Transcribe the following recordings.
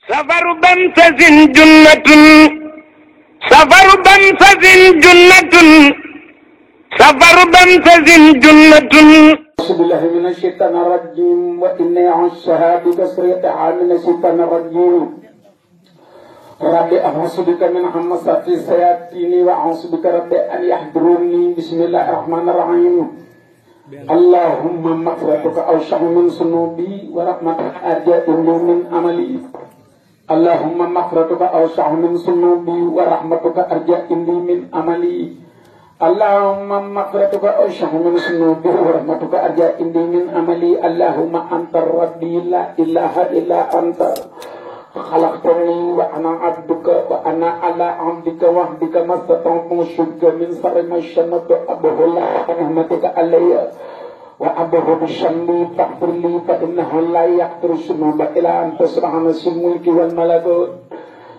safaru bamsasin junnatun safaru bamsasin junnatun safaru bamsasin junnatun أعوذ بالله من الشيطان الرجيم وإني أعوذها بكسرة من الشيطان الرجيم ربي أعوذ بك من همزات الشياطين وأعوذ بك ربي أن يحضروني بسم الله الرحمن الرحيم اللهم مغفرتك أوسع من ذنوبي ورحمتك أرجى من عملي اللهم مغفرتك أوسع من ذنوبي ورحمتك أرجى من عملي اللهم مغفرتك أوسع من ذنوبي ورحمتك أرجى من عملي اللهم أنت ربي لا إله إلا أنت خلقتني وأنا عبدك وأنا على عبدك وعهدك ما استطعت شرك من شر ما شنت أبه الله نعمتك علي وأبه بشمي فاغفر لي فإنه لا يغفر الذنوب إلا أنت سبحان الملك والملكوت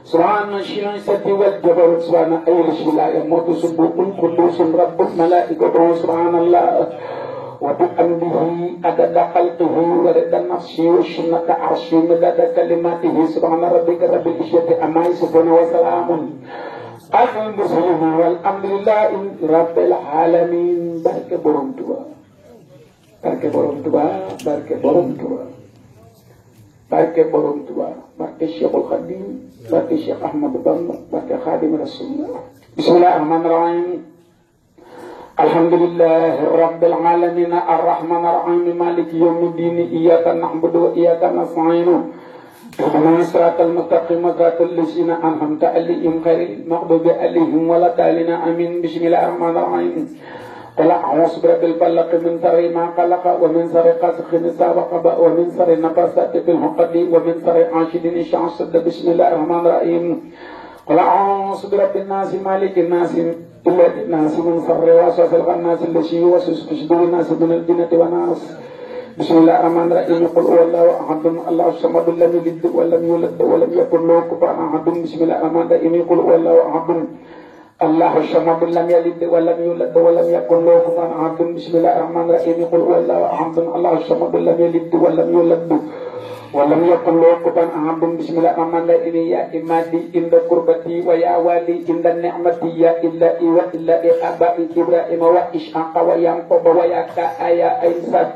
سبحان الشيء والجبروت سبحان أي شيء لا يموت سبوح قدوس رب الملائكة سبحان الله وبأمره عدد خلقه ورد نفسه وشنة عرشه مدد كلماته سبحان ربك رب العزة عما يصفون وسلام على المرسلين والحمد لله رب العالمين. barke borom Tuuba barke borom Tuuba barke borom Tuuba barke borom Tuuba barke Cheikhul Khadim barke Cheikh Ahmadou Bamba barke Khadim Rasulullah. bismillahir rahmanir rahim. الحمد لله رب العالمين الرحمن الرحيم مالك يوم الدين إياك نعبد وإياك نستعين اهدنا الصراط المستقيم صراط الذين أنعمت عليهم غير المغضوب عليهم ولا الضالين آمين. بسم الله الرحمن الرحيم. قل أعوذ برب الفلق من شر ما خلق ومن شر غاسق إذا وقب ومن شر النفاثات في العقد ومن شر حاسد إذا حسد. بسم الله الرحمن الرحيم. قل أعوذ برب الناس مالك الناس إله الناس من شر الوسواس الخناس الذي يوسوس في صدور الناس من الجنة والناس. بسم الله الرحمن الرحيم. قل هو الله أحد الله الصمد لم يلد ولم يولد ولم يكن له كفوا أحد. بسم الله الرحمن الرحيم. قل هو الله أحد الله الصمد لم يلد ولم يولد ولم يكن له كفوا أحد. بسم الله الرحمن الرحيم. قل هو الله أحد الله الصمد لم يلد ولم يولد ولم يكن له كفوا أحد. بسم الله الرحمن الرحيم. يا إمادي عند قربتي ويا والي عند نعمتي يا إلا وإلا أبائي إبراهيم وإسحاق ويعقوب ويعقوب يا إسحاق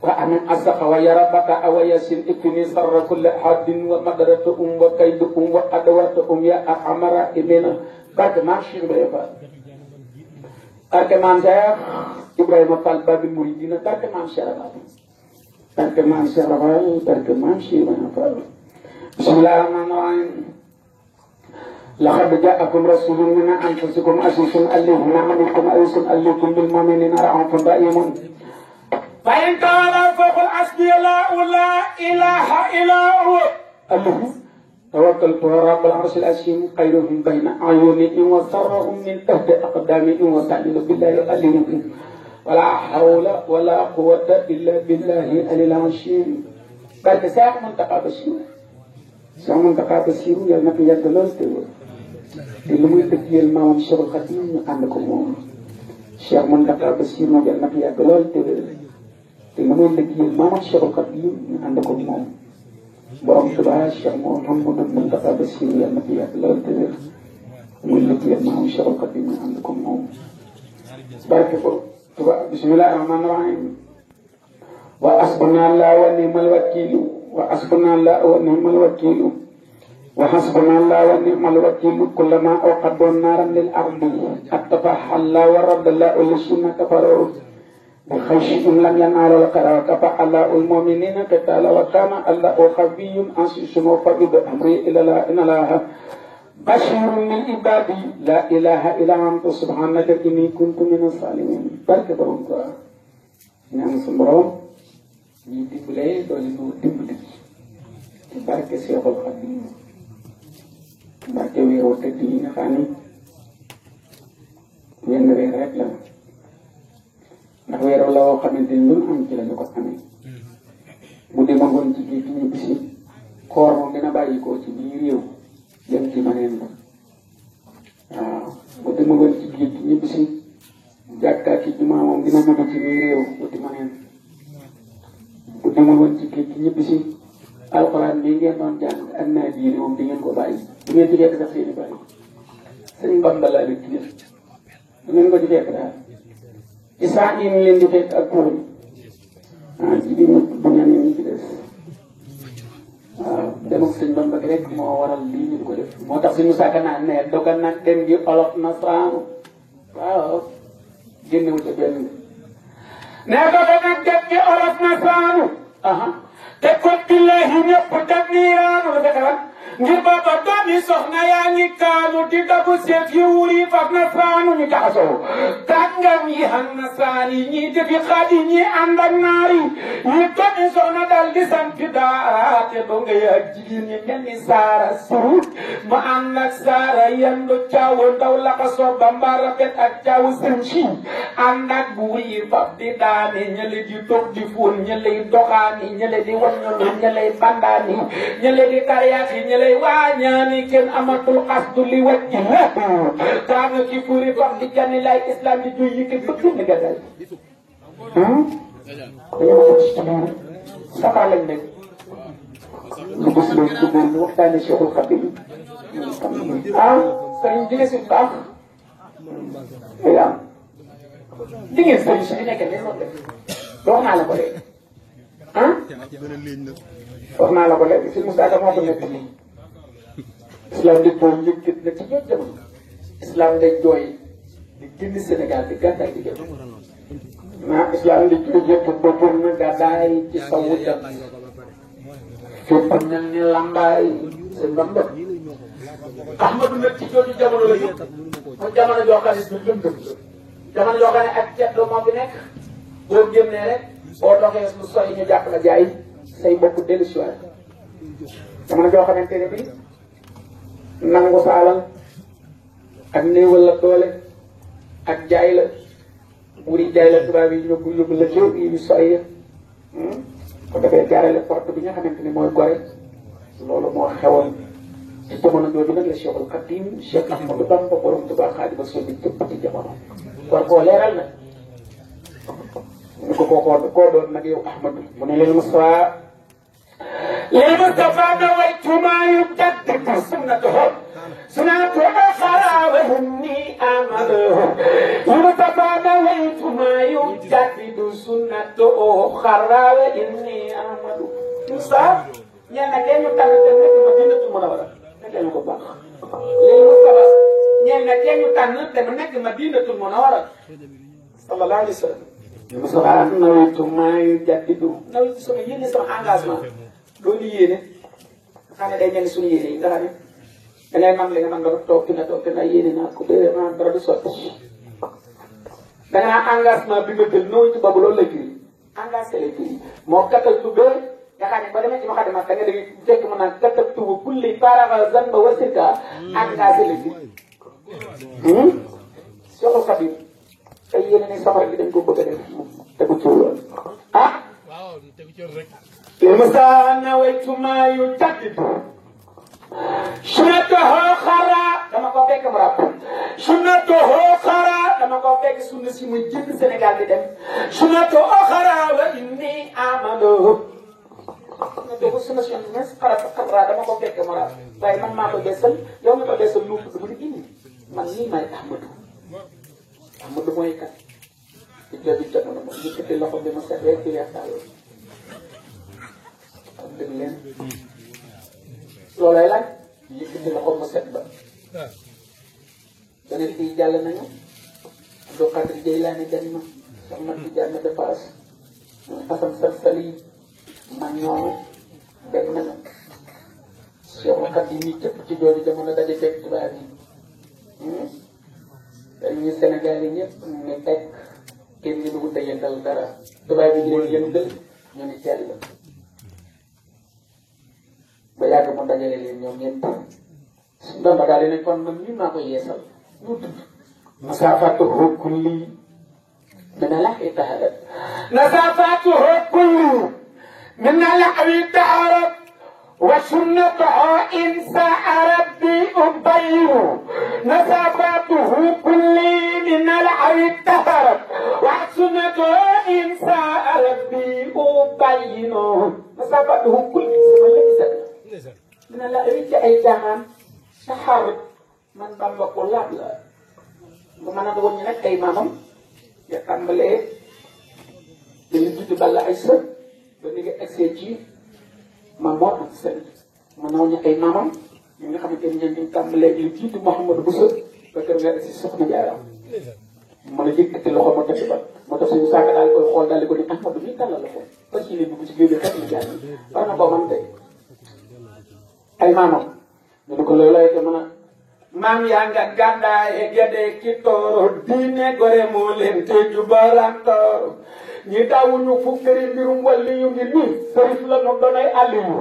وأمن أسق ويا ربك أو يسين إكفني شر كل حد ومدرتهم وكيدهم وأدواتهم يا أحمر إبنا بعد ما شير بيفا أركمان شيخ إبراهيم قال باب المريدين أركمان شيخ أركمان شيخ أركمان شيخ بسم الله الرحمن الرحيم. لقد جاءكم رسول من أنفسكم عزيز عليه ما عنتم حريص عليكم بالمؤمنين رؤوف رحيم. فإن تولوا فقل حسبي الله لا إله إلا هو الله توكلت رب العرش العظيم خيرهم بين أعينهم وسرهم من تحت أقدامهم وسعيد بالله عليهم ولا حول ولا قوة إلا بالله العلي العظيم. barke Cheikh Mountakha Bassirou Cheikh Mountakha Bassirou yàlla na fi yàgg lool te lu muy dëggeel maamam Cheikhul Khadim ñu ànd ko moom. Cheikh Mountakha Bassirou yàlla na fi yàgg lool te lu muy dëggeel maamam Cheikhul Khadim ñu ànd ko moom. borom Tuuba Cheikh Mouhamadou Mountakha Bassirou yàlla na fi yàgg lool te lu muy dëggeel maamam Cheikhul Khadim ñu ànd ko moom. barke ko Tuuba. bismillahir rahmanir rahim. wa hasbunallah wa ni'mal wakiilu wa hasbunallah wa ni'mal wakiilu wa hasbunallah wa ni'mal wakiilu kullama awqadu naaran lil ardi attafaha Allah wa raddallahu alladhina kafaru bi khayshihim lam yanalu al-qara kafa Allahu al-mu'minina qitala wa kana Allahu khabiyyun asisun wa faqid amri ila la inna Allah bashirun lil ibadi la ilaha illa anta subhanaka inni kuntu minas salimin. barke borom ko ñaan su borom ñi dimbalee doole ñu dimbali ci barke Cheikhul Khadim barke weeru tëdd yi nga xam ni wenn weer rek la ndax weeru la woo xamante ni lu am ci la ñu ko amee bu demoon woon ci géej gi ñu bisi koor moom dina bàyyi ko ci biir réew dem ci maneen ba waaw bu demoon woon ci géej gi ñu bisi jàkkaat ci jumaa moom dina ñëw ci biir réew bu di maneen bu demoon woon ci géej gi ñëpp si alxuraan bii ngeen doon jàng ak naa diine moom di ngeen ko bàyyi di ngeen ci fekk sax seeni bàyyi sëriñ Bamba laa leen tuddee du ngeen ko ci fekk daal isaa yi mu leen di fekk ak kuréel ci biir bu ñeneen ñi ci des waaw dem ak sëñ Bamba rek moo waral lii ñu di ko def moo tax suñu sàkk naan ne dogal nag dem gi olof nasaraan waaw génnewul ca benn ne dogal nag dem gi olof nasaraan te kon billahi ñëpp dem niiraanu la defewal ngir booba doomi soxna yaa ngi kaalu di dabu seet yu wuri fab nasaraanu ñu jaxasoo kàngam yi xam nasaraan yi ñii defi xaat yi ñii ànd ak naar yi ñii doomi soxna dal di sampi daara te ba nga yaa jigéen ñi mel ni saara surut mu ànd ak saara yendu caawu ndaw laxasoo bamba rafet ak caawu sën si ànd ak buur yi fab di daane ñële di toog di fóon ñële doxaani ñële di waññolu ñële bandaani ñële di kariyaati ñële waañaani kenn amatul xasdu li wajji la kaanga ki furi fab di janni lay islam di juy yi ki bëgg ni gadal dañu ma ci biir sama lañ nekk lu gis loolu ci biir ñu waxtaane Cheikhul Khadim sëriñ di nga si baax am di ngeen sëriñ si nekk ne noonu def wax naa la ko léegi wax naa la ko léegi si Moussa moo ko nekk nii islam di jooy yëkkit na ci ñoom jamono islam day jooy di génn Sénégal di gàddaay di jëm islam di jooy yëkkit ba pour na gàddaay ci sawu jam fépp mel ni lambaay seen Bamba Ahmadu nag ci jooju jamono la yëpp mu jamono joo xam ne du lëndëm jamono joo xam ne ak ceeb moo fi nekk boo génnee rek boo doxee lu sooy ñu jàpp la jaay say mbokk dellu si waat jamono joo xamante ne bii nangu sa alal ak néewal la doole ak jaay la wuri jaay la tubaab yi ñëw yóbbu la léew yi ñu sooy ya ko defee jaarale porte bi nga xamante ni mooy gore loolu moo xewoon ci jamono jooju nag la Cheikhul Khadim Cheikh Ahmadou Bamba borom Tuubaa Xaadimu Rasuul bi jëpp ci jamono war koo leeral nag ñu ko koo doon nag yow Ahmadou mu ne leen Mustafa للمصطفى نويت ما يجدد سنته سنة أخرى وهني أمله للمصطفى نويت ما يجدد سنة أخرى وإني أمله مصطفى ñana kenn tan dem nek Madinatul Munawwara nek ko baax lil Mustafa ñana kenn tan dem nek Madinatul Munawwara sallallahu alayhi wasallam Mustafa nawaytu ma yujaddidu nawaytu sama yéene sama engagement loolu yéene xam ne day mel ni suñu yéene yi nga xam ne dangay man li nga man dara toog fi na yéene naa ko dee naa dara du sotti danga naa engagement bi nga jël nawaytu boobu loolu la firi engagé lay firi moo kattal tuddee nga xam ne ba demee ci ma xam ne da nga dégg fekk mu naan kattal tubu kulli paraga zanba wasirka engagé lay firi Cheikhul Khadim ay yéene ne safara bi dañ ko bëgg a def tegu ci loolu لمسا نويت ما يجدد سنته خرا dama ko fekk mu rap سنته خرا dama ko fekk sunna si muy jënd Sénégal di dem سنته خرا وإني آمنه dama sunna si nes xara dama ko fekk mu rap waaye man maa ko beesal yow nga ko beesal lu mu di indi man nii may Ahmadou mooy kat ci jëbi jamono mo yëkkati loxo bi ma set rek ci yaakaar dëgg leen loolay lan yëkkati loxo mu set ba beneen fii jàll nañu Abdou Qadir Jeylaani dem na soxna bi jàll na dépass Asan Salsali man ñoo dem nañu Cheikhul Khadim yi cëpp ci jooju jamono daje fekk tubaab yi dañuy Sénégal yi ñëpp ne teg kenn ñu dugg daje dal dara tubaab yi leen yëngal ñu ne teel la ba yàgg mu dajale leen ñoom ñëpp Bamba daal di ne kon man mii maa ko yeesal ñu tudd masaafatuhu kulli min al-lahwi taharat masaafatuhu kulli min al-lahwi taharat wa sunnatuhu in sa'a rabbi ubayyin masaafatuhu kulli min al-lahwi taharat wa sunnatuhu in sa'a rabbi ubayyin masaafatuhu kulli la ci ay jaaxaan sa xar man Bamba ko laab la bu mën a woon ñu nag ay maamam ya tàmbalee dañu judd balla ay sër ba ni nga egsee ci maam moo am sëriñ mën na woon ñu ay maamam ñi nga xamante ni ñoom ñu tàmbalee li jiitu Mouhamadou Bousso ba kër nga egsi Soxna Jaara mën a yëkkati loxo ma tëdd ba moo tax suñu saaka daal koy xool daal di ko ni Ahmadou mi tàllal la ko parce que dugg ci géej gi xet na jaar war na koo man tey ay maamam ñu ne ko loolu lay te mën a maam yaa nga gàddaay gede ki toor diine gore moo leen te jubalantoor ñi daawuñu fu këri mbirum wàlli yu ngi nii sërif la nu doonay àlliyu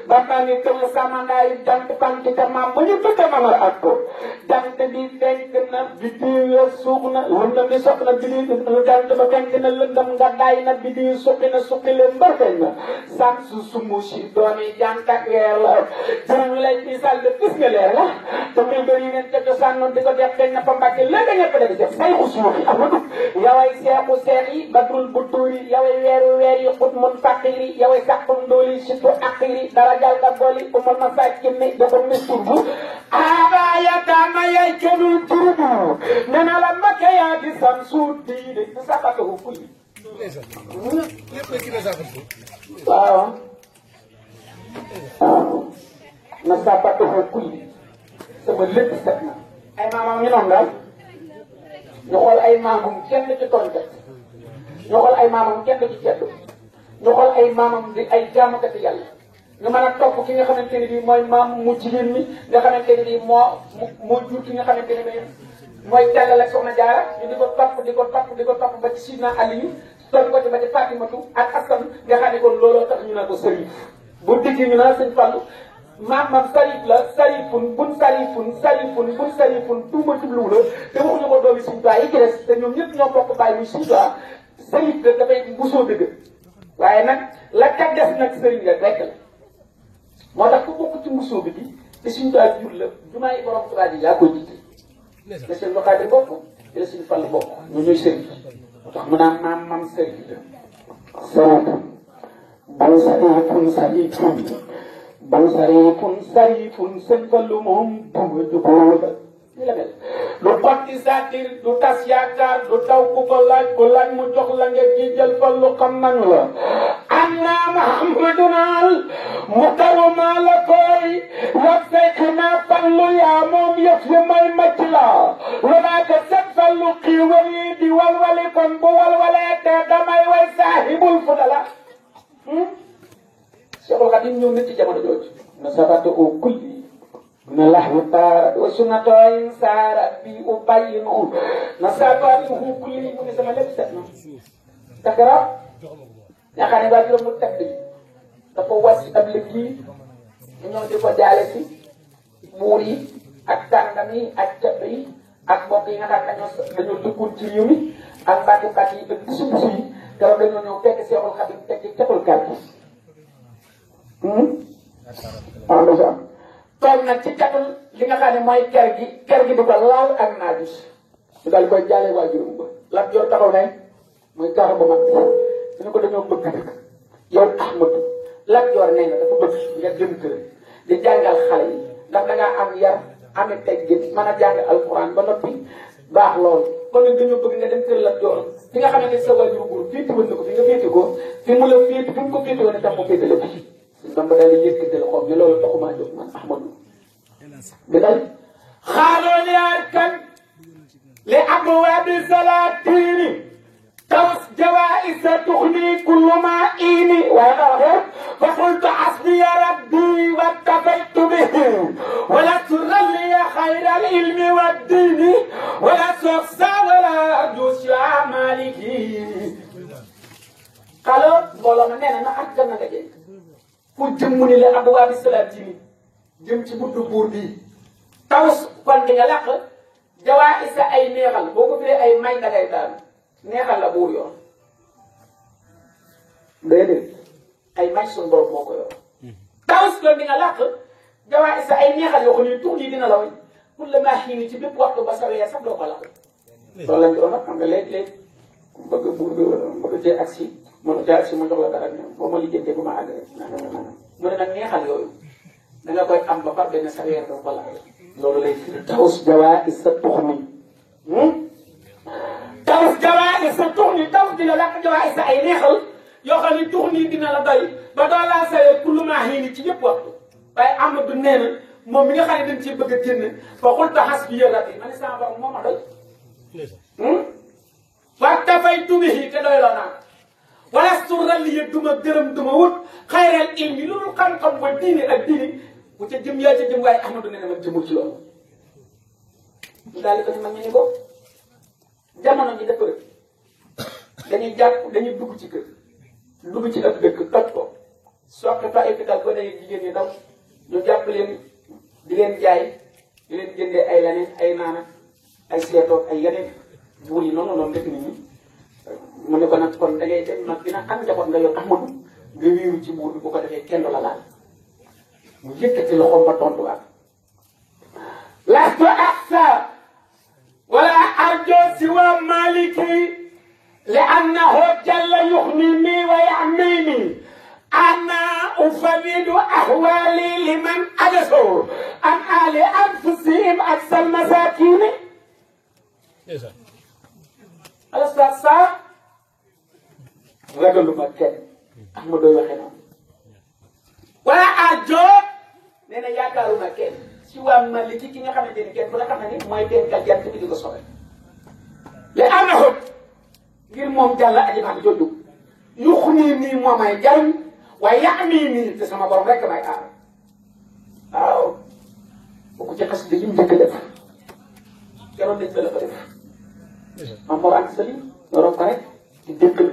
ba tax ni tëmu samandaay jant kanti te maam ba ñu tudde mamar ak ko jant bi fenk na bidiw ya suux na lëndëm bi soq na bidiw jant ba fenk na lëndëm nga daay na bidiw suqi na suqi leen mbarfeñ na sam su sumu si doomi jant ak weer la jërëñu lay misaal de gis nga leer la te muy bëri yi ngeen ca sànnoon di ko def feeñ na fa mbàkke léegi ñëpp def def say xusuux yi amatu yaway seexu seex yi badrul bu tuuri yaway weeru weer yi xut mun faqiri yaway sàqum ndooli situ aqiri dara jal ka booli umul ma sàkki ni dafa mistur bu aabaya daama yay kenul turubu nena la mbakke yaa di sam suut diine di sabatahu kulli waaw na sabatahu kulli sama lépp set na ay maamam ñu noonu daal ñu xool ay maamam kenn ci tonkat ñu xool ay maamam kenn ci ceddu ñu xool ay maamam di ay jaamukati yàlla ñu mën a topp ki nga xamante ne bii mooy maam mu jigéen mi nga xamante ne bii moo jur ki nga xamante ne bii mooy Jàllal ak Soxna Jaara ñu di ko topp di ko topp di ko topp ba ci Sidna Aliyu topp ko ci ba ci Fatimatu ak Asan nga xam ne kon looloo tax ñu naan ko sëriñ bu digg ñu naan sëñ Fallu maamam sarif la sarifun bun tuuma jubluwu la te waxuñu ko doomi Sëñ Tuubaa yi ci des te ñoom ñëpp ñoo bokk bàyyi muy Sëñ Tuubaa sarif la dafay mbusoo dëgg waaye nag la kat des nag sëriñ la rekk la moo tax ku bokk ci mbusoo bi te Sëñ Tuubaa jur la jumaa yi borom Tuubaa ji yaa koy jiite la seen loxaade bokk te la Sëñ Fall bokk ñoo ñooy sëriñ moo tax mu naan maamam sëriñ la sarifun ban sarifun sëñ Fallu moom duma jubóo la ni la mel lu xotti saatir du tas yaakaar du taw ku ko laaj mu jox la nga ji jël Fallu xam nañu la am naa Muhammadunal mukarrama la koy wax fekk naa Fallu yaa moom yëf yu may macc la lu naa ko sëñ Fallu xiiwal yi di walwali kon bu walwalee te damay way saahibul fudala Cheikhul Khadim ñëw na ci jamono jooju na sabata o kulli na lahwu taara wa sunnatoyin saara bi u bayyinu na sabata o kulli mu ne sama lépp set na takara yaakaar ne waa juróom mu tedd yi dafa wàcc ab liggéey ñu ñëw di ko jaale si buur yi ak kàngam yi ak cedd yi ak mbokk yi nga xam ne dañoo dëkkoon ci réew mi ak mbàkki yi ak bisu bisu yi keroog dañoo ñëw fekk Cheikhul Khadim teg ci catul kàddu waaw ndeysaan toog nag ci catul li nga xam ne mooy ker gi di ko laal ak naaj ñu daal di koy jaalee waajuram ba Lat Joor taxaw ne mooy kaaru ba mag bi ñu ko dañoo bëgg dëkk yow Ahmadu Lat Joor nee na dafa bëgg nga jëm kër di jàngal xale yi ndax da ngaa am yar amit teggin mën a jàng alxuraan ba noppi baax lool kon nag dañoo bëgg nga dem kër Lat Joor fi nga xamante ne sa waajur góor féeti woon na ko fi nga féeti ko fi mu la féeti fi mu ko féeti woon itam mu féeti la fi Bamba daal di yëkkatal xob ne loolu taxumaa jóg man Ahmadu bi dal xaaloo yaar kan li abwaabi salaatini tawas jawaisa tuxni kullu ma ini waaye daa waxee fa qultu asbiya rabbi wattafaytu bihi wala turalliya xayra al ilmi wa diini wala soxsa wala jusla maliki xaaloo mbooloo ma nee na ak gan na nga jënd pour jëm mu ni la abwaabi salaatini jëm ci buntu buur bii tawas kon di nga làq jawaa isa ay neexal boo ko firee ay may dangay daal neexal la buur yor déedéet ay may suñu borom moo ko yor tawas kon di nga làq jawaa isa ay neexal yoo xam ne tuux yi dina la way pour le maa xiini ci bépp waxtu ba sawee sax doo ko làq loolu lañ doon nag xam nga léeg-léeg bëgg buur bi bëgg cee agsi mënu cee agsi ma jox la dara boo ma lijjantee bu ma àgg rek mu ne nag neexal yooyu da nga koy am ba par benn sa weer doo ko laal loolu lay firi taws jawaa sa tuxni taws jawaa sa tuxni taws dina lakk jawaa sa ay neexal yoo xam ne tuxni dina la doy ba doo laa sayee kullu maa xiini ci yëpp waxtu waaye Amadou nee na moom mi nga xam ne dañ ciy bëgg a génn fa xulta hasbiya rabbi ma ne sama borom moo ma doy waktafaytu bihi te doy loo naa walastu ralliya duma gërëm duma wut xayral ilmi lu dul xam-xam ba diine ak diine bu ca jëm yaa ca jëm waaye Amadou nee na ma jëmul ci loolu ñu daal di ko ni mag ñu ni ko jamono ji dafa rek dañuy jàpp dañuy dugg ci kër dugg ci ëpp dëkk toj ko soqi fa épital ba day jigéen ñi daw ñu jàpp leen di leen jaay di leen jëndee ay leneen ay naana ay seetoog ay yeneen buur yi noonu def nit ñi mu ne ko nag kon da ngay dem nag dina am njaboot nga yor Ahmadu nga wéeru ci buur bi bu ko defee kenn du la laal mu yëkkati loxoom ba tontuwaat lastu aksa wala arjo siwa maliki li annahu jalla yuxnini wa yamini ana ufawidu ahwali liman ajaso an ali anfusihim aksal masakini alastar sa ragaluma kenn Ahmadu waxee noonu wala arjo nee na yaakaaruma kenn si waa Maliki ki nga xamante ni kenn bu la xam ne ni mooy benn gàncax gi di ko soxla li am na xóot ngir moom jàll aji maa jooju yuxu nii moo may jariñ waaye yaa nii te sama borom rek may aar waaw bu ko ci xas dëgg njëkk def keroon dañ la ko def mam moo ànd sali yoroon ko rek di dëkkal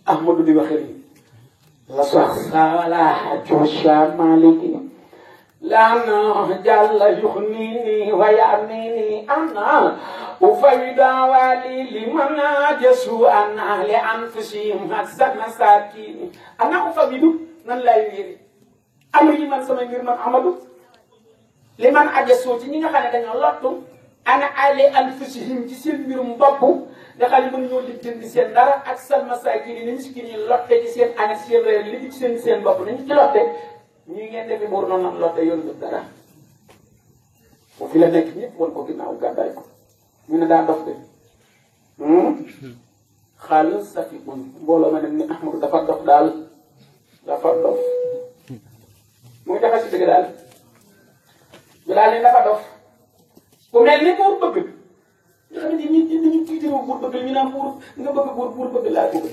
Ahmadu di waxee nii la sox sa wala josha Maliki لأنه جل يغنيني ويأميني أنا أفيد والي لمن جسوا أنا لأنفسهم أحسن مساكين أنا أفيد من لا يريد أمري من سمع من أحمد لمن أجسوا تنين خلنا دنيا لطم أنا على أنفسهم جسم من بابو دخل من يولد جنسين دارا أحسن مساكين نمسكين لطم جسين أنا سير لدي جسين بابو نمسك لطم ñi ngeen defi buur noonu am lotte yoon def dara bu fi la nekk ñëpp wan ko ginnaaw gàddaay ko ñu ne daa dof de xaalis safi un mbooloo ma dem ni Ahmadu dafa dof daal dafa dof mu ngi dafa si dëgg daal ñu daal ni dafa dof ku mel ni buur bëgg nga xam ne ñi dañu tiitiroo buur bëgg ñu naan buur nga bëgg buur bëgg laa bëgg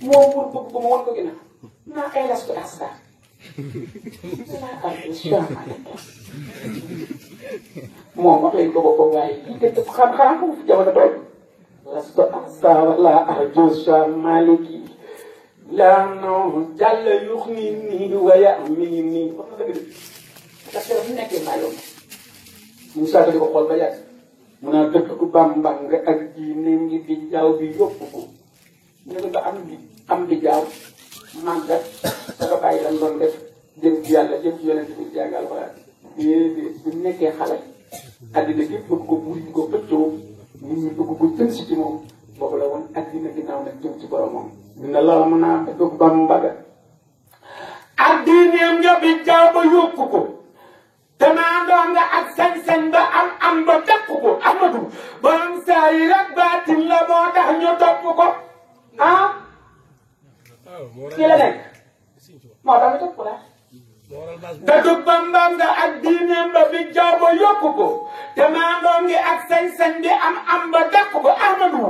moom buur bëgg ko ma wan ko ginnaaw naa ay las ko asta moom wax lañ ko boppam waaye lii de xam-xam ko fi jamono tool lasto asa wala arjosha Maliki la no jàll yuxnini wa yamini wax na dëgg de parce que bu nekkee maa yoon ñu saaka di ko xool ba yàgg mu naa dëkk ku Bamba nga ak diine ngi di jaaw bi yóbbu ko ñu nga am di jaaw màggat dafa bàyyi lan doon def jëm ci yàlla jëm ci yonent bi jàngal xalaat bu nekkee xale addina gépp bëgg ko buur yi ko pëccoo nit ñi bëgg ko jëm si ci moom boobu la woon addina ginnaaw nag jëm ci boromam dina la mën a dëgg Bamba ga addineem nga bi jaaw ba yóbbu ko te naa doon nga ak sañ-sañ ba am ba dàq ko Ahmadu borom saa yi rek baatin la moo tax ñu topp ko ah kii la nekk moo tax ñu topp ko la dëgg Bamba nga ak diineem ba bi jaaw ba yóbbu ko te naa doon ngi ak sañ-sañ bi am ba dàq ko Ahmadu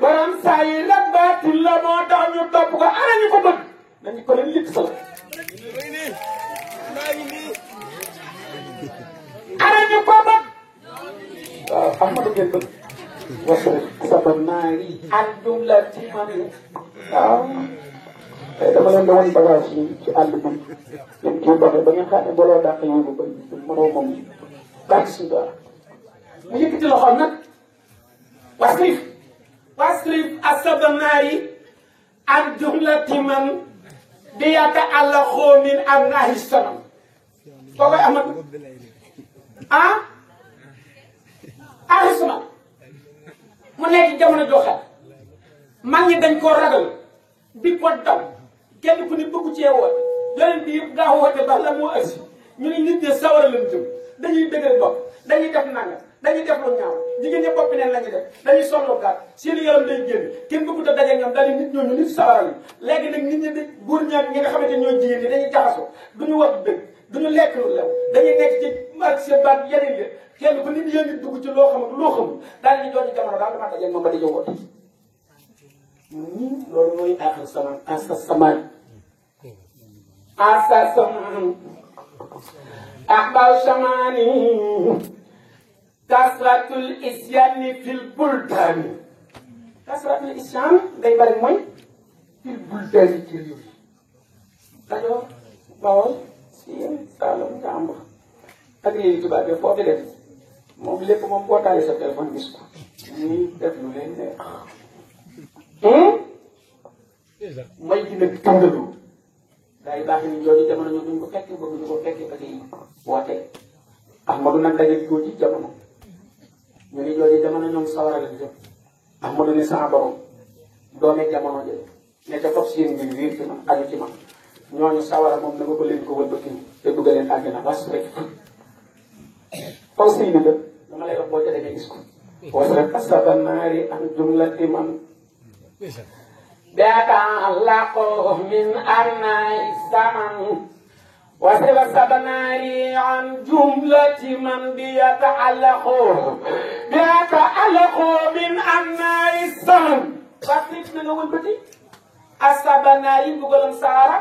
borom saa yi rek baatin la moo tax ñu topp ko ana ñu ko bëgg nañu ko leen litt sa la ana ñu ko bëgg waaw Ahmadu ngeen bëgg wasrif sabanaari an jumlati man waaw tey dama leen di wan bagage yi ci àll bi ñun kii doxee ba ngeen xam ne booloo dàq yi bu bëri mënoo moom baax si dara mu yëkkati loxoom nag wasrif asabanaari an jumlati man di yàtta àlla xoomin am naahi sanam boo koy amat ah arisuma mu nekk jamono joxe mag ñi dañ koo ragal di ko daw kenn ku ne bëggu cee woote yonent bi yëpp daa woote ba la moo agsi ñu ne nit ñi sawara lañ jëm dañuy dëgër bopp dañuy def nanga dañuy def lu ñaaw jigéen ñi bopp neen la ñuy def dañuy sollo gàtt seen yaram day génn kenn bëggut a daje ñoom daal nit ñooñu nit sawara lañ léegi nag nit ñi di góor ñaak ñi nga xamante ñooy jigéen ñi dañuy jaxasoo duñu wax dëgg duñu lekk lu lew dañuy nekk ci ak seen baat yeneen yi kenn ku nit yéen di dugg ci loo xamul loo xamul daal ñu doon jamono daal dama daje moom ba di jowwoot loolu mooy aaxir samaan asa samaan asa samaan axbaaw samaani kasratul isyani fil buldaani kasratul isyan day bari mooy fil buldaani ci réew yi Kajoor Bawol Siin Saalum Njàmbur ak léegi tubaab bi foofu def moom lépp moom boo taalee sa téléphone gis ko ñuy def lu leen neex may gi nag tëngalu daa yi baax ni jooju jamono ñu duñ ko fekk bëgguñu ko fekk ba tey woote Ahmadu nag daje góor ci jamono ñu ni jooju jamono ñoom sawara lañ jëm Ahmadu ni sama borom doome jamono jël ne ca topp seen mbir wiir ci man aju ci man ñooñu sawara moom na nga ko leen ko wëlbati te dugga leen àddina bas rek faw sëy na la dama lay wax boo ca demee gis ko wasrek asaba naari an jumlati man بيتعلق من أبناء الزمن وسب السبناري عن جملة من بيتعلق من أبناء الزمن فاتلت من أول بدي السبناري بقولن سارة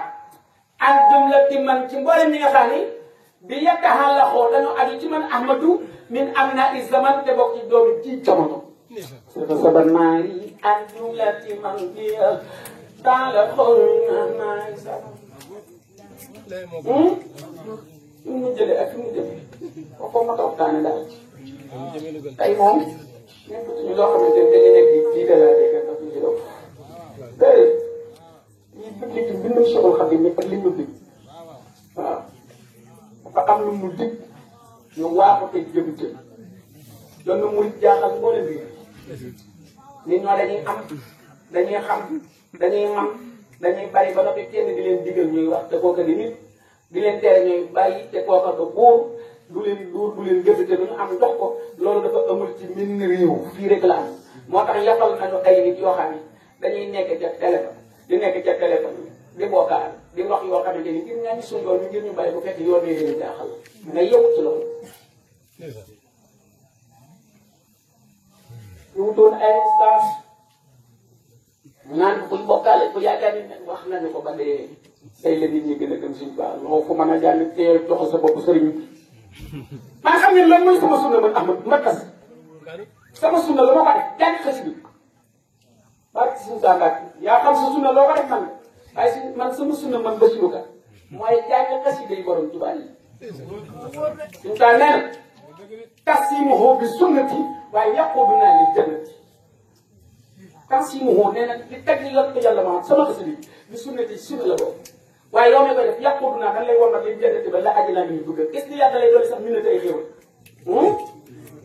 عن جملة من تقول نيغاني بيتعلق لأنه أدي من أحمد من أبناء الزمن تبقى دوم تي جمانو Sebenarnya anjulah timan dia tak lehorna naisa. Ini jadi aku ni jadi. Apa mahu tanya dah? Tapi mom, ni betul juga kami jadi ni tidak ada kata tu jadi. Tapi ini betul betul soal kami ni perlu mudik. Apa kamu mudik? Nyawa apa kerja? Jangan mudik jangan boleh ni. nit ñoo dañuy am dañuy xam dañuy man dañuy bari ba noppi kenn di leen digal ñuy wax te kooka di nit di leen tere ñuy bàyyi te kooka du buur du leen duur du leen gëdd te duñu am jox ko loolu dafa amul ci min réew fii rek la am moo tax yafal nañu ay nit yoo xam ne dañuy nekk ca téléphone di nekk ca téléphone di bokkaal di wax yoo xamante ni ngir ñaañu suñ doon ngir ñu bàyyi bu fekk yoon yi leen jaaxal nga yew ci loolu ñu wutoon ay ustaas naan kuy bokkaale ku yaakaar ni wax nañu ko ba dee tey la nit ñi gën a gëm suñu baax loo ko mën a jàng teel jox sa bopp sëriñ bi maa xam ne lan mooy sama sunna man Ahmad ma tas sama sunna la ma ko def jàng xasi bi barke suñu tàngaat yaa xam sa sunna loo ko def man waaye si man sama sunna man Basiru Ka mooy jàng xasi day borom Tuubaa yi suñu taa nee na tasimuhu bi sunnati waaye yaquudu naa li jannati tasimuhu nee na li teg li la ko yàlla ma sama xasida bi sunnati sunna la boobu waaye yow mi koy def yaquudu naa dañ lay war nag li jannati ba la aji naa ñu dugg est-ce que yàlla lay doon sax minute ay xéwal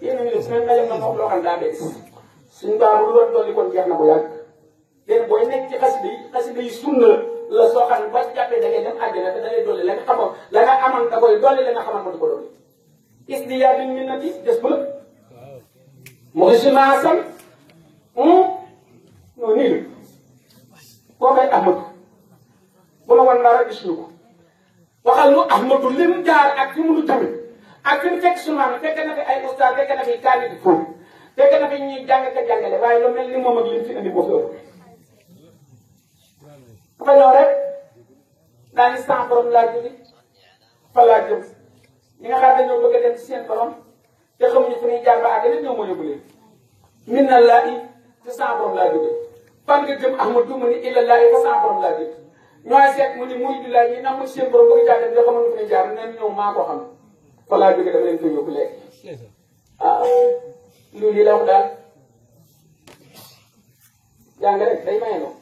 yéen a ngi su ngeen dajal na moom loo xam daa bees suñu baax bu doon dolli kon jeex na bu yàgg yéen booy nekk ci xasida yi sunna la soo xam ne boo jàppee da ngay dem àddina te da ngay dolli la nga xamoon la nga amoon da koy dolli la nga xamoon mënu ko dolli isdiyaa bin minnati des bu la muxisima sam non nii la koo koy Ahmadu bu ma wan dara gis ñu ko waxal nu Ahmadu lim jaar ak fi mu nu jëme ak fi mu fekk sunu maam fekk na fi ay ustaas fekk na fi kaani di foofu fekk na fi ñuy jàng ka jàngale waaye lu mel ni moom ak lim fi indi moo fi ëpp dafa ñëw rek daa ni sans borom laa jóge fa laa jëm ñi nga xam dañoo bëgg a dem ci seen borom te xamuñu fu ñuy jaar ba àgg nit ñoo ma yóbbu leen min na laa i te sans borom laa jóge fan nga jëm Ahmadu mu ni illa laa i fa sans borom laa jóge ñooy seet mu ni muy di laa ñi nam mu seen borom bëgg jaar dem te xamuñu fu ñuy jaar neen ñëw maa ko xam fa laa jóge dama leen ko yóbbu léegi loolu yi la wax daal jàng rek day maye loo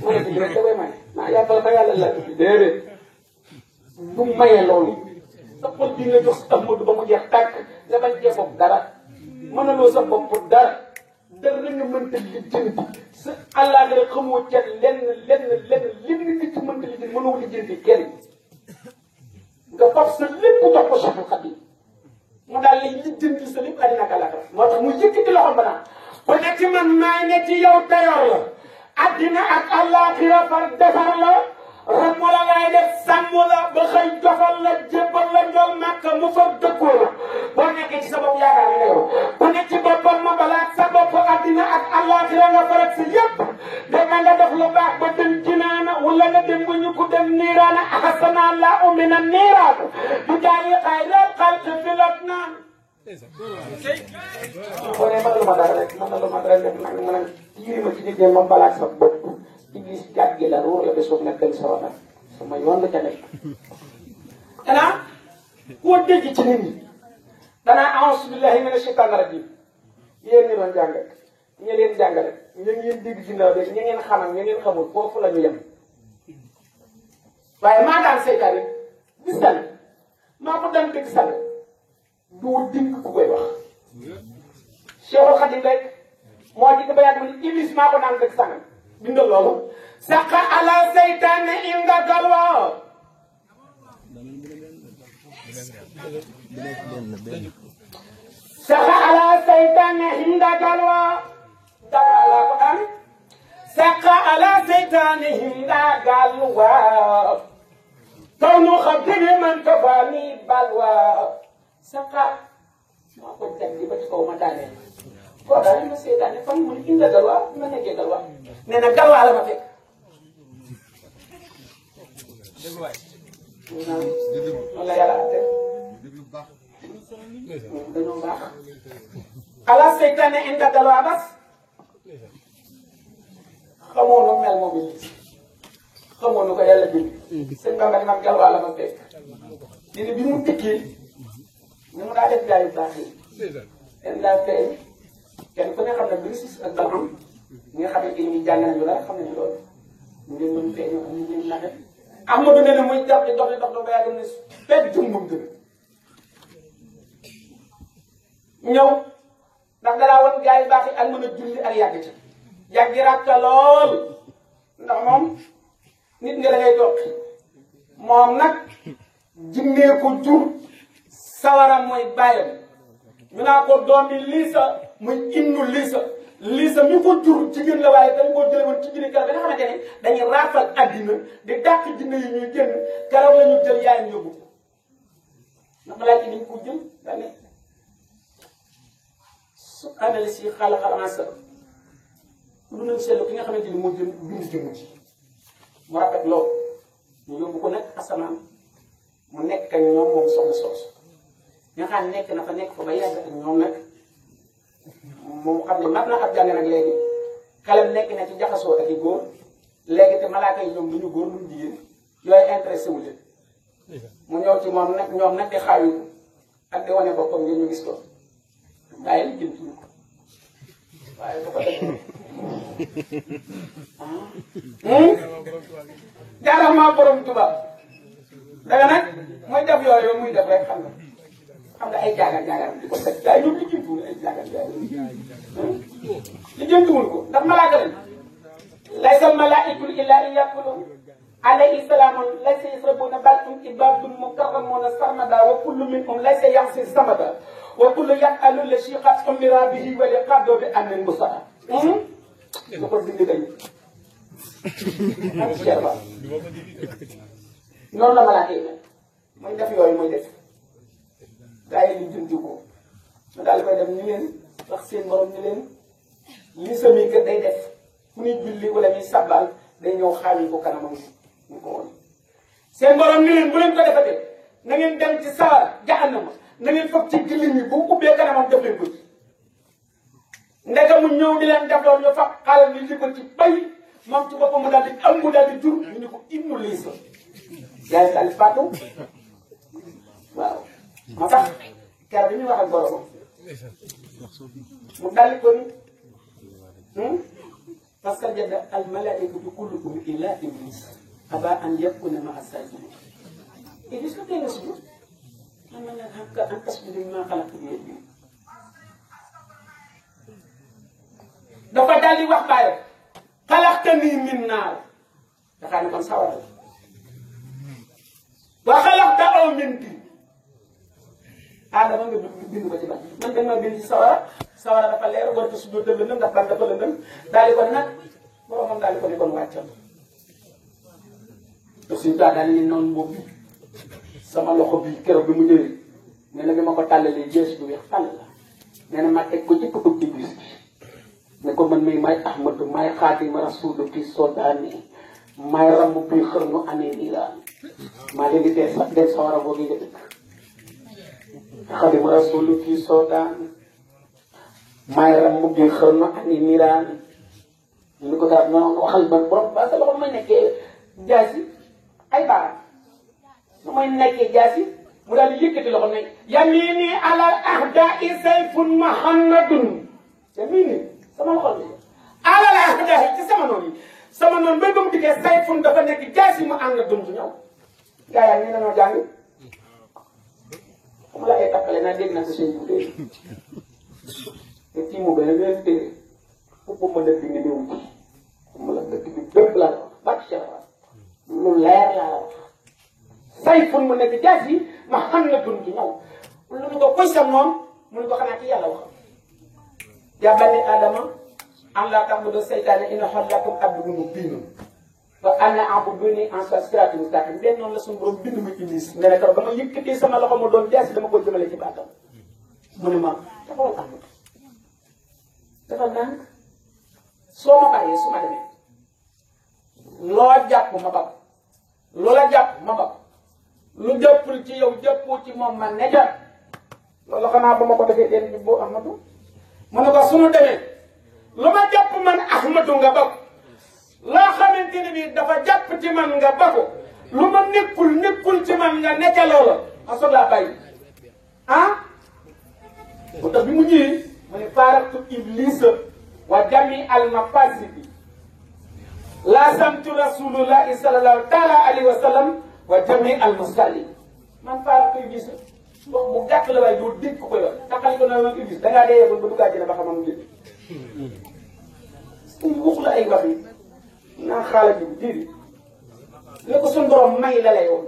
mën a tëj rek da koy maye naa yàlla ba yàlla laa jóge déedéet du maye loolu sa xol bi nga jox Ahmadu ba mu jeex tàkk nga bañ cee bopp dara mënaloo sa bopp dara dara nga mënta lijjanti sa àllaaxira xamoo ca lenn li nit ci mënta lijjanti mënoo lijjanti kenn nga fab sa lépp jox ko Cheikhul Khadim mu daal lay lijjanti sa lépp àddina ak àllaaxira moo tax mu yëkkati loxo ba naan ku ne ci man maa ne ci yow tayor la àddina ak àllaaxira far defar la ramu la ngay def sàmm la ba xëy jofal la jébbal la njool màkk mu fa dëkkoo la boo nekkee ci sa bopp yaakaar nga yow ku ne ci boppam ma balaat sa bopp àddina ak àllaaxira nga farat sa yëpp dama nga def lu baax ba dem jinaana wala nga dem ba ñu ko dem niiraana ahsana Allahu mina niiraan bi daali xayral xalqi filat naan boo nee mën na lu ma dara rek mën na lu ma dara rek nag mën a tiiri ma ci nit ñi ma balaat sa bopp Iblis gàggi la ruur la bés nag dem sa wana sama yoon la ca nekk danaa koo dégg ci nit ñi danaa a'uuzu billahi mina shaytaani rajiim yéen ñi doon jàng ñi leen jàngale ñu ngeen dégg ginnaaw bi ñi ngeen xam ak ñi ngeen xamul foofu la ñu yem waaye maa daan seytaane bis tane maa ko daan dégg sane du dégg ku koy wax Cheikhul Khadim rek moo di ba yàgg mu ni Iblis maa ko daan dégg sane bindal loolu saqa ala seytaane inda galwa saqa ala seytaane inda galwa dara laa ko daan saqa ala seytaane inda galwa kaw nu xabtini man kafaani balwa saqa maa ko jàngi ba ci kaw ma daaneel koo daal ma seytaane fan mu ne inda galwa ma nekkee galwa nee na galwaa la ma fekk wala yàlla atte dañoo baax ala seytaane inda galwaa bas xamoo nu mel moom it xamoo nu ko yàlla bind sëñ Bamba ni man galwaa la ma fekk dina bi mu dikkee ni mu daa def gaa yu baax yi den daa feeñ kenn ku ne xam ne Birisis ak Balham ñi nga xam ne ñu jàng nañu la xam nañu loolu ñu leen mën feeñoo am ñu leen naxe Amadou ne ne muy jàpp di dox ba yàgg ne fekk jum moom dëgg ñëw ndax danaa wan gaa yi baax yi ak mën a julli ak yàgg ci yàgg ràkka lool ndax moom nit nga da ngay toog moom nag jinnee ko jur sawaram mooy bàyyam ñu naa ko doom bi liisa muy innu liisa mi ko jur jigéen la waaye dañ koo jële woon ci biir kër ba nga xamante ne dañuy raafal àddina di dàq jinne yi ñuy génn keroog la ñu jël yaayam yóbbu ndax balaa ci dañ ko jël da ne subhaana si xalaqal insaana lu nañ seetlu ki nga xamante ni moo jëm bind jëmm ji mu rafet lool ñu yóbbu ko nag asamaan mu nekk ak ñoom moom soxna soosu nga xam ne nekk na fa nekk fa ba yàgg ak ñoom nag moom xam ne mat na ab jàng nag léegi xelam nekk na ci jaxasoo ak i góor léegi te malaaka yi ñoom du ñu góor lu jigéen yooyu intéressé wu leen mu ñëw ci moom nag ñoom nag di xaawi ko ak di wane boppam ngeen ñu gis ko waaye li jëm tuñu ko waaye bu ko def jaaraama borom tubaab danga nag mooy def yooyu muy def rek xam nga ay jaagar di ko teg daay ñoom li jëntuwul ay jaagar li jëntuwul ko ndax malaaka lañ laysa malaa'ikatu illaa an yaqulu alayhi salaamun laysa yasrabuuna bal hum ibaadun mukarramuuna sarmada wa kullu minhum laysa yaxsi samada wa kullu yaf'alu llazii qad umira bihi wa liqaddu bi amrin mustaa lu ko bind dañ am cher ba noonu la malaaka yi mooy def yooyu mooy def gaa yi ñu junj ko ñu daal di koy def ñu leen wax seen borom ñu leen li sami kat day def fu ñuy julli wala ñuy sabbal day ñëw xaawi ko kanamam ñu ko woon seen borom ñu leen bu leen ko defatee na ngeen dem ci sawar jahannama na ngeen fab ci gillim yi bu ubbee kanamam def leen ko ci ndeka mu ñëw di leen def loolu ñu fab xaaral ni li ko ci bay moom ci boppam mu daal di am mu daal di jur ñu ne ko ibnu liisa yaa ngi daal di fàttu waaw moo tax keroog bi ñuy wax ak borom mu daldi ko ni parce que jadda al malaikatu kulluhum illa iblis aba an yakuna ma'a sajidin iblis ko tee nga sujud man ma naan hakka an tasjudu mimma xalaqtu bi yadi dafa daldi wax bàyyi xalaqtani min naar daxaa ne kon sawara wa xalaqtahu min tiin Adama nga bind ko ci ban man da nga bind ci sawara dafa leer war ko su dootal lëndëm ndax ban dafa lëndëm daal di ko nag boromam daal di ko ne kon wàccal te suñu taa daal ni noonu boobu sama loxo bi keroog bi mu ñëwee nee na bi ma ko tàllalee jees bu weex tàll la nee na ma teg ko ci pëtub Iblis bi ne ko man mii may Ahmadu may xaadima rasulu fi sodaani may ramm bi xër nu amee niiraan maa leen di dee sawara boobu nga dëkk xaadima rasulu fi sodaani may ramm bi xër nu amee niiraan ñu ko daal noonu waxal ba borom ba sa loxo ma nekkee jaasi ay baaraam su may nekkee jaasi mu daal di yëkkati loxo ne yamini alal ahda'i sayfun muhammadun yamini sama loxo bi alal ahda'i ci sama noonu yi sama noonu ba mu diggee sayfun dafa nekk jaasi mu ànd dund ñëw gaa yaa ñu dañoo jàng xam la ay takkale naa dégg naa sa sëñ bu dee te kii mu gën a leen téere ëpp ma dëkk bi néew bi ma la dëkk bi bépp laa la wax lu leer laa la wax sayfun mu nekk jaas yi ma xam na dund ci ñëw lu ñu ko koy sa moom mu ne ko xanaa ci yàlla wax yaa bani Adama an laa ta'budu seytaane innahu lakum aduwwun mubiin wa ana a'buduni an siraatin mustaqiim benn noonu la suñu borom bind ma Iblis ne ne ko ba ma yëkkati sama loxo mu doon jaas dama ko jëmale ci baatam mu ne ma dafa am dafa naan soo ma bàyyee su ma demee loo jàpp ma bab loola jàpp ma bab lu jàppul ci yow jàppoo ci moom man ne jàpp loolu xanaa ba ma ko defee den bi boo Ahmadu mu ne ko suñu demee lu ma jàpp man Ahmadu nga bako loo xamante ne bii dafa jàpp ci man nga bako lu ma nekkul ci man nga nekk loola ma soog laa bàyyi ah bu tax bi mu ñëwee mu ne faaraqtu Iblisa wa jami al mafasidi la samtu rasulullahi sallallahu taala alayhi wa sallam wa jami al musali man faaraqtu Iblisa wax bu gàtt la waaye doo dégg ko koy wax taxal ko na man Iblis dangaa dee yebal ba duggaa jëne ba xamam dégg waxu la ay wax yi naa xaala bi déedéet li ko suñ borom may la lay woon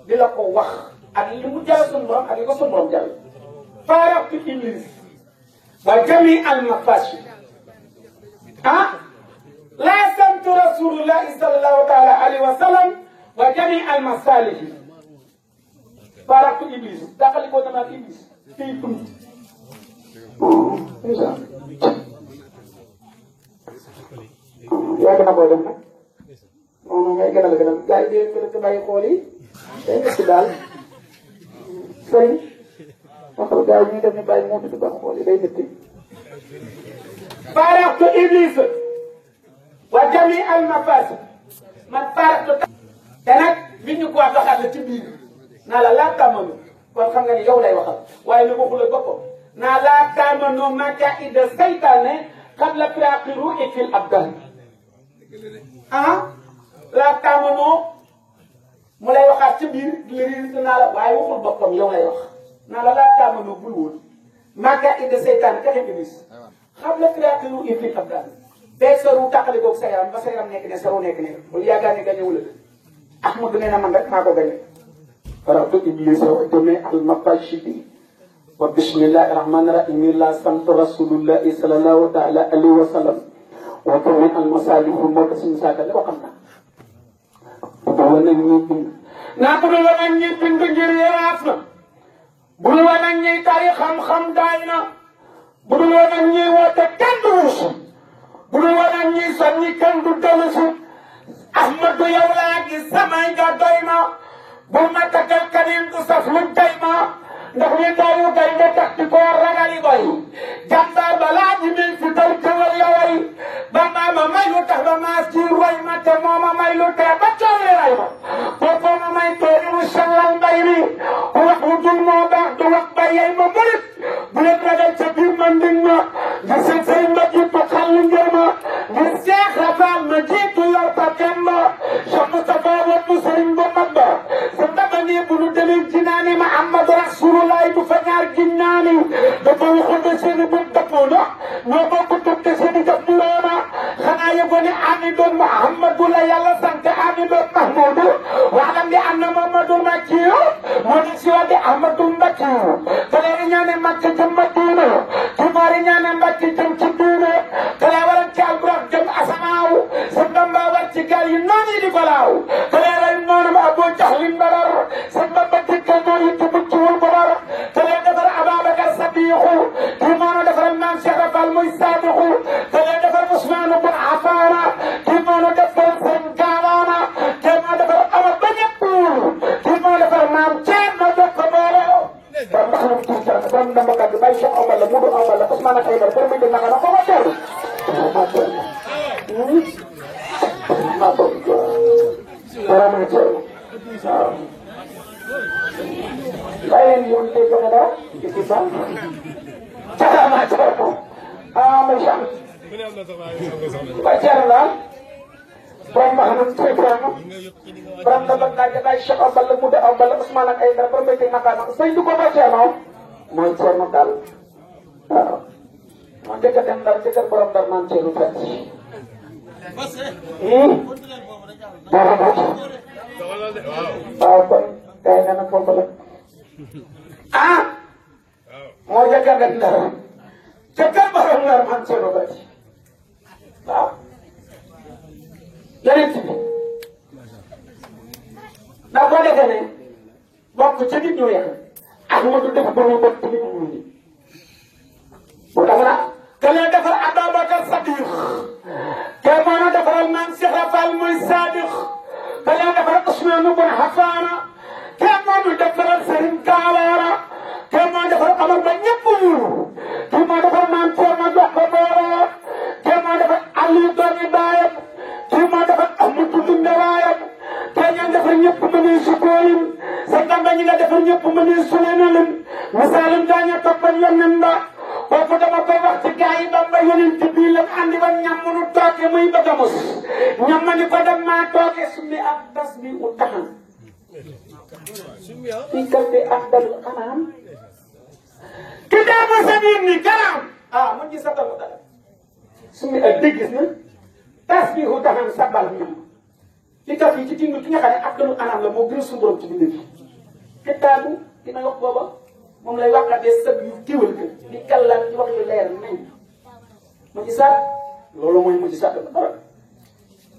di la ko wax ak li mu jàll suñ borom ak li ko suñ borom jàll faaraqtu Iblis wa jami al mafashi ah la samtu rasulullahi sallallahu taala alayhi wa sallam wa jami al masalihi faaraqtu Iblis daxali ko dama Iblis fii tund yaa gën a booy dem nag moom ngay gën a la gën a gars yi di gën a bàyyi xool yi day nekk daal sëriñ waxal gars yi ñuy def ni bàyyi moo tudd ba xool yi day métti faaraqtu Iblis wa jami al mafasid man faaraqtu te nag bi ñu ko doxal la ci biir naa la laa tàmmanu kon xam nga ni yow lay waxal waaye nag waxul la boppam naa laa tàmmanu makaida saytaane qabla firaqi ruuhi fil abdan ah laa tàmmanu mu lay waxaat ci biir di la riir naa la waaye waxul boppam yow lay wax naa la laa tàmmanu bul woon makaida saytaane kaxe Iblis qabla firaqi ruuhi fil abdan beeg sa ru tàqalikoog sa yaram ba sa yaram nekk ne sa ru nekk ne bul yaakaar ne gañewul la Ahmadu nee na man rek maa ko gañe faaraqtu Iblisa wa jami al mafasidi wa bismillahi rahmani rahim la sant rasulullahi sallallahu taala alayhi wa sallam wa jami al masalih moo ko suñu saaka la ko xam naa bu dul woon nag ñuy bind naa bu dul woon nag ñuy bind ngir yaraaf na bu dul woon nag ñuy tari xam-xam daay na bu dul woon nag ñuy woote kenn du wuusu bu dul woon nag ñuy sànni kenn du dellusi Ahmadu yow laa gis samay nga doy ma bul ma takkal kaneen du saf lu tey ma ndax li daayu gay nga tax di ko ragali boy jàmbaar balaa ji min fi taw tewal la way ba ma may lu tax ba maas ci roy ma te moo ma may lu tee ba coow li ray ma boppoo ma may toori mu sellal mbay mi wax lu dul moo baax du wax ba yey ma murit bu leen ragal ca biir man ding ma nga seen say mbag yi pa xal ngir ma ngir seex rafaal ma jiitu yor pa kem ma Cheikh Moustapha wat mu sëriñ bu mag ba sa dama nii bu nu demee ci naa ni Muhammadu Rasulullah du fa ñaar ginnaani dafa waxoon ne seen i bët dëppoo na ñoo bokk tëb te seen i jëf muroona xanaa yëgoon ne ami doon Muhammadu la yàlla sant ami doon Mahmudu waalam bi am na Muhammadu Makkiyu moo tax si wàllu Ahmadul Mbacke te leen ñaane Mbacke jëm Madina te maari ñaane Mbacke jëm ci diine te leen waral ci alburaax jëm asamaaw sa Bamba war ci gaal yi noonu di ko laaw te leen rey noonam Abu Jahlin Badar sa Bamba dikkal noonu yi te mucciwul Badar te leen defar Ababacar Sadiqu te noonu defar Maam Cheikh Rafal muy Sadiqu te leen defar Ousmane bun Affan te noonu defar seen Gaawaan te noonu defar Amar ba ñëpp te noonu defar Maam Thierno def ko boole ba ndax ñu ci tan ba ndam ka bay Cheikh Omar la Modou Omar la Ousmane Kay Bar mi de naka na ko ma teer ma to para ma teer lain yung teko na daw ci ba tara ma teer ma jam ba teer la borom ba xamul ci borom borom da ba bay Cheikh Omar la Modou Omar la Ousmane Kay Bar mi de naka na sey du ko ba teer no mooy Thierno daal waaw man njëkk a dem Ndar njëkk a borom Ndar man Thierno Fat waaw kon kay nga nag foofu la ah moo njëkk a dem Ndar njëkk a borom Ndar man Thierno Fat waaw yeneen ci bi ndax boo defee ne bokk ci nit ñu weex Ahmadu def ba muy bokk ci nit ñi moo tax nag te leen defar Ababacar Sadiq te moo defaral Maam Cheikh Rafal muy Sadiq te leen defar Ousmane bun Affan te moo defaral Serigne Kaalaara te moo defar Amar ba ñëpp wuru te moo defar Maam Thierno jox ko boora te moo defar Aliou doomi baayam te moo defar Amadou Dunde waayam te ñaan defar ñëpp mënuy sukooyin sa Bamba ñi nga defar ñëpp mënuy sulenalin misaalim daañu toppal yonent ba kooku dama koy wax ci gars yi Bamba yeneen ci biir la andi ba ñam mënu tooke muy bëgg a mos ñam ma ni ko dem maa tooke summi ak tas bi u taxan fii kal bi afdalu xanaam ki daama sa biir ni garaam mu ngi sa tamu dara summi ak déggis na tas bi u taxan sabal ñam ci taf yi ci tingu ki nga xam ne afdalu xanaam la moo gën a sumborom ci bind bi ki taagu dina wax booba moom lay waxatee sëb yu kiwal ka di kallaan di wax yu leer nañ mu ci saat loolu mooy mu ci saat ba dara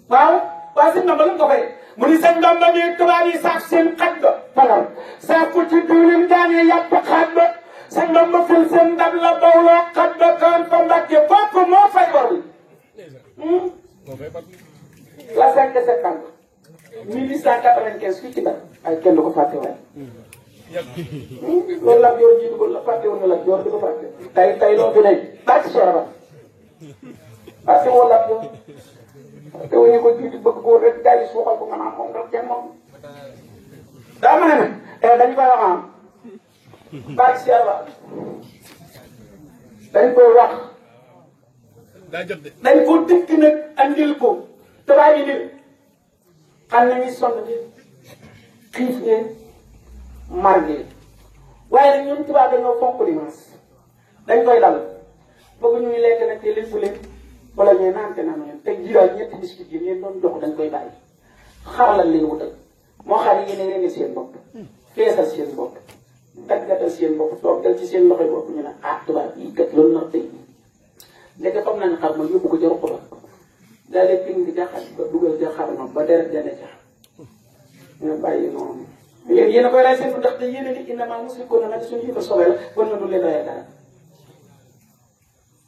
waaw waaye sëñ Bamba la ko fay mu ni sëñ Bamba ni tubaab yi saaf seen xaj ba fagal saaf ko ci diwlin daanee yàpp xaj ba sëñ Bamba fil seen ndab la bawloo xaj ba kaan fa Mbàkke foofu moo fay bor bi la 5 septembre 1895 fii ci Ndar ay kenn du ko fàtte waaye loolu la joor jiitu ko la fàtte woon na la joor di ko fàtte tey loo fi ne bàcc sooraba fàtte woon la joor te wuñu ko jiitu bëgg góor rek daal di suuxal ko nga naan moom rek kenn moom daa ma ne dañ koy wax bàcc sooraba dañ koy wax dañ ko dikk nag andil ko tubaab yi nit xam nañu sonn nit xiif ngeen mar ngeen waaye nag ñun tubaab dañoo fonk dimanche dañ koy dal bëgg ñuy lekk nag te lépp leen wala ñuy naan te naan leen teg jiwaay ñetti biscuit yi leen doon jox dañ koy bàyyi xaralal leen wutal moo xam ne yéen a rendi seen bopp feesal seen bopp gàtt-gàttal seen bopp toog dal ci seen loxoy bopp ñu ne tubaab yi kat loolu nar tey léegi comme nañ xar ma yóbbu ko ca ruq ba daal di ping di jaxat ba dugal ca xar ma ba deret jane ca nga bàyyi noonu yéen a koy rey seen bu ndax te yéen a ngi innamaa musrikuuna nag suñu yëfa soobee la war na du leen rayal dara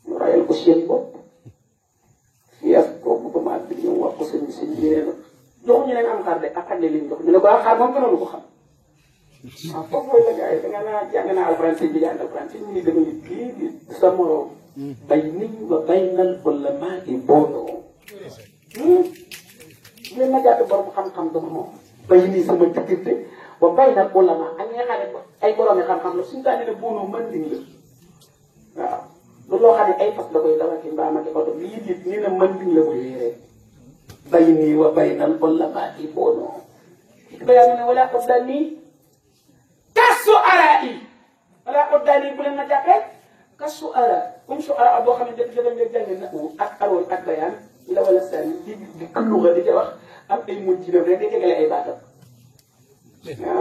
ñu rayal ko seen bopp fias boobu ba maat bi ñu wax ko seen yéene la joxuñu leen am xar de ak xar de liñ jox ñu ne ko xar moom gënoonu ko xam foofu mooy la gars yi da nga naa jàng naa alxuraan sëñ bi jàng alxuraan sëñ bi dama ni kii di sa morom bay niñ ba bay nal wala maa ngi booloo leen ma jàpp borom xam-xam dama moom bay nii sama diggante ba bay nag wala maa ak ñi nga xam ne ay borom yi xam-xam la suñu taa ne boonoo mën diñ la waaw lu loo xam ne ay fas la koy dawal ki mbaa ma ki oto lii it nii na mën diñ la ko yéeree bay nii wa bay nal wala maa ngi booloo ba yaa ne wala ko dal nii kasu ara yi wala ko dal nii bu leen ma jàppee kasu ara comme su ara boo xam ne dafa nga jàng na ak aroon ak bayaan la wala sànni di këlluga di ca wax am ay mujj ci rek di tegale ay baatam.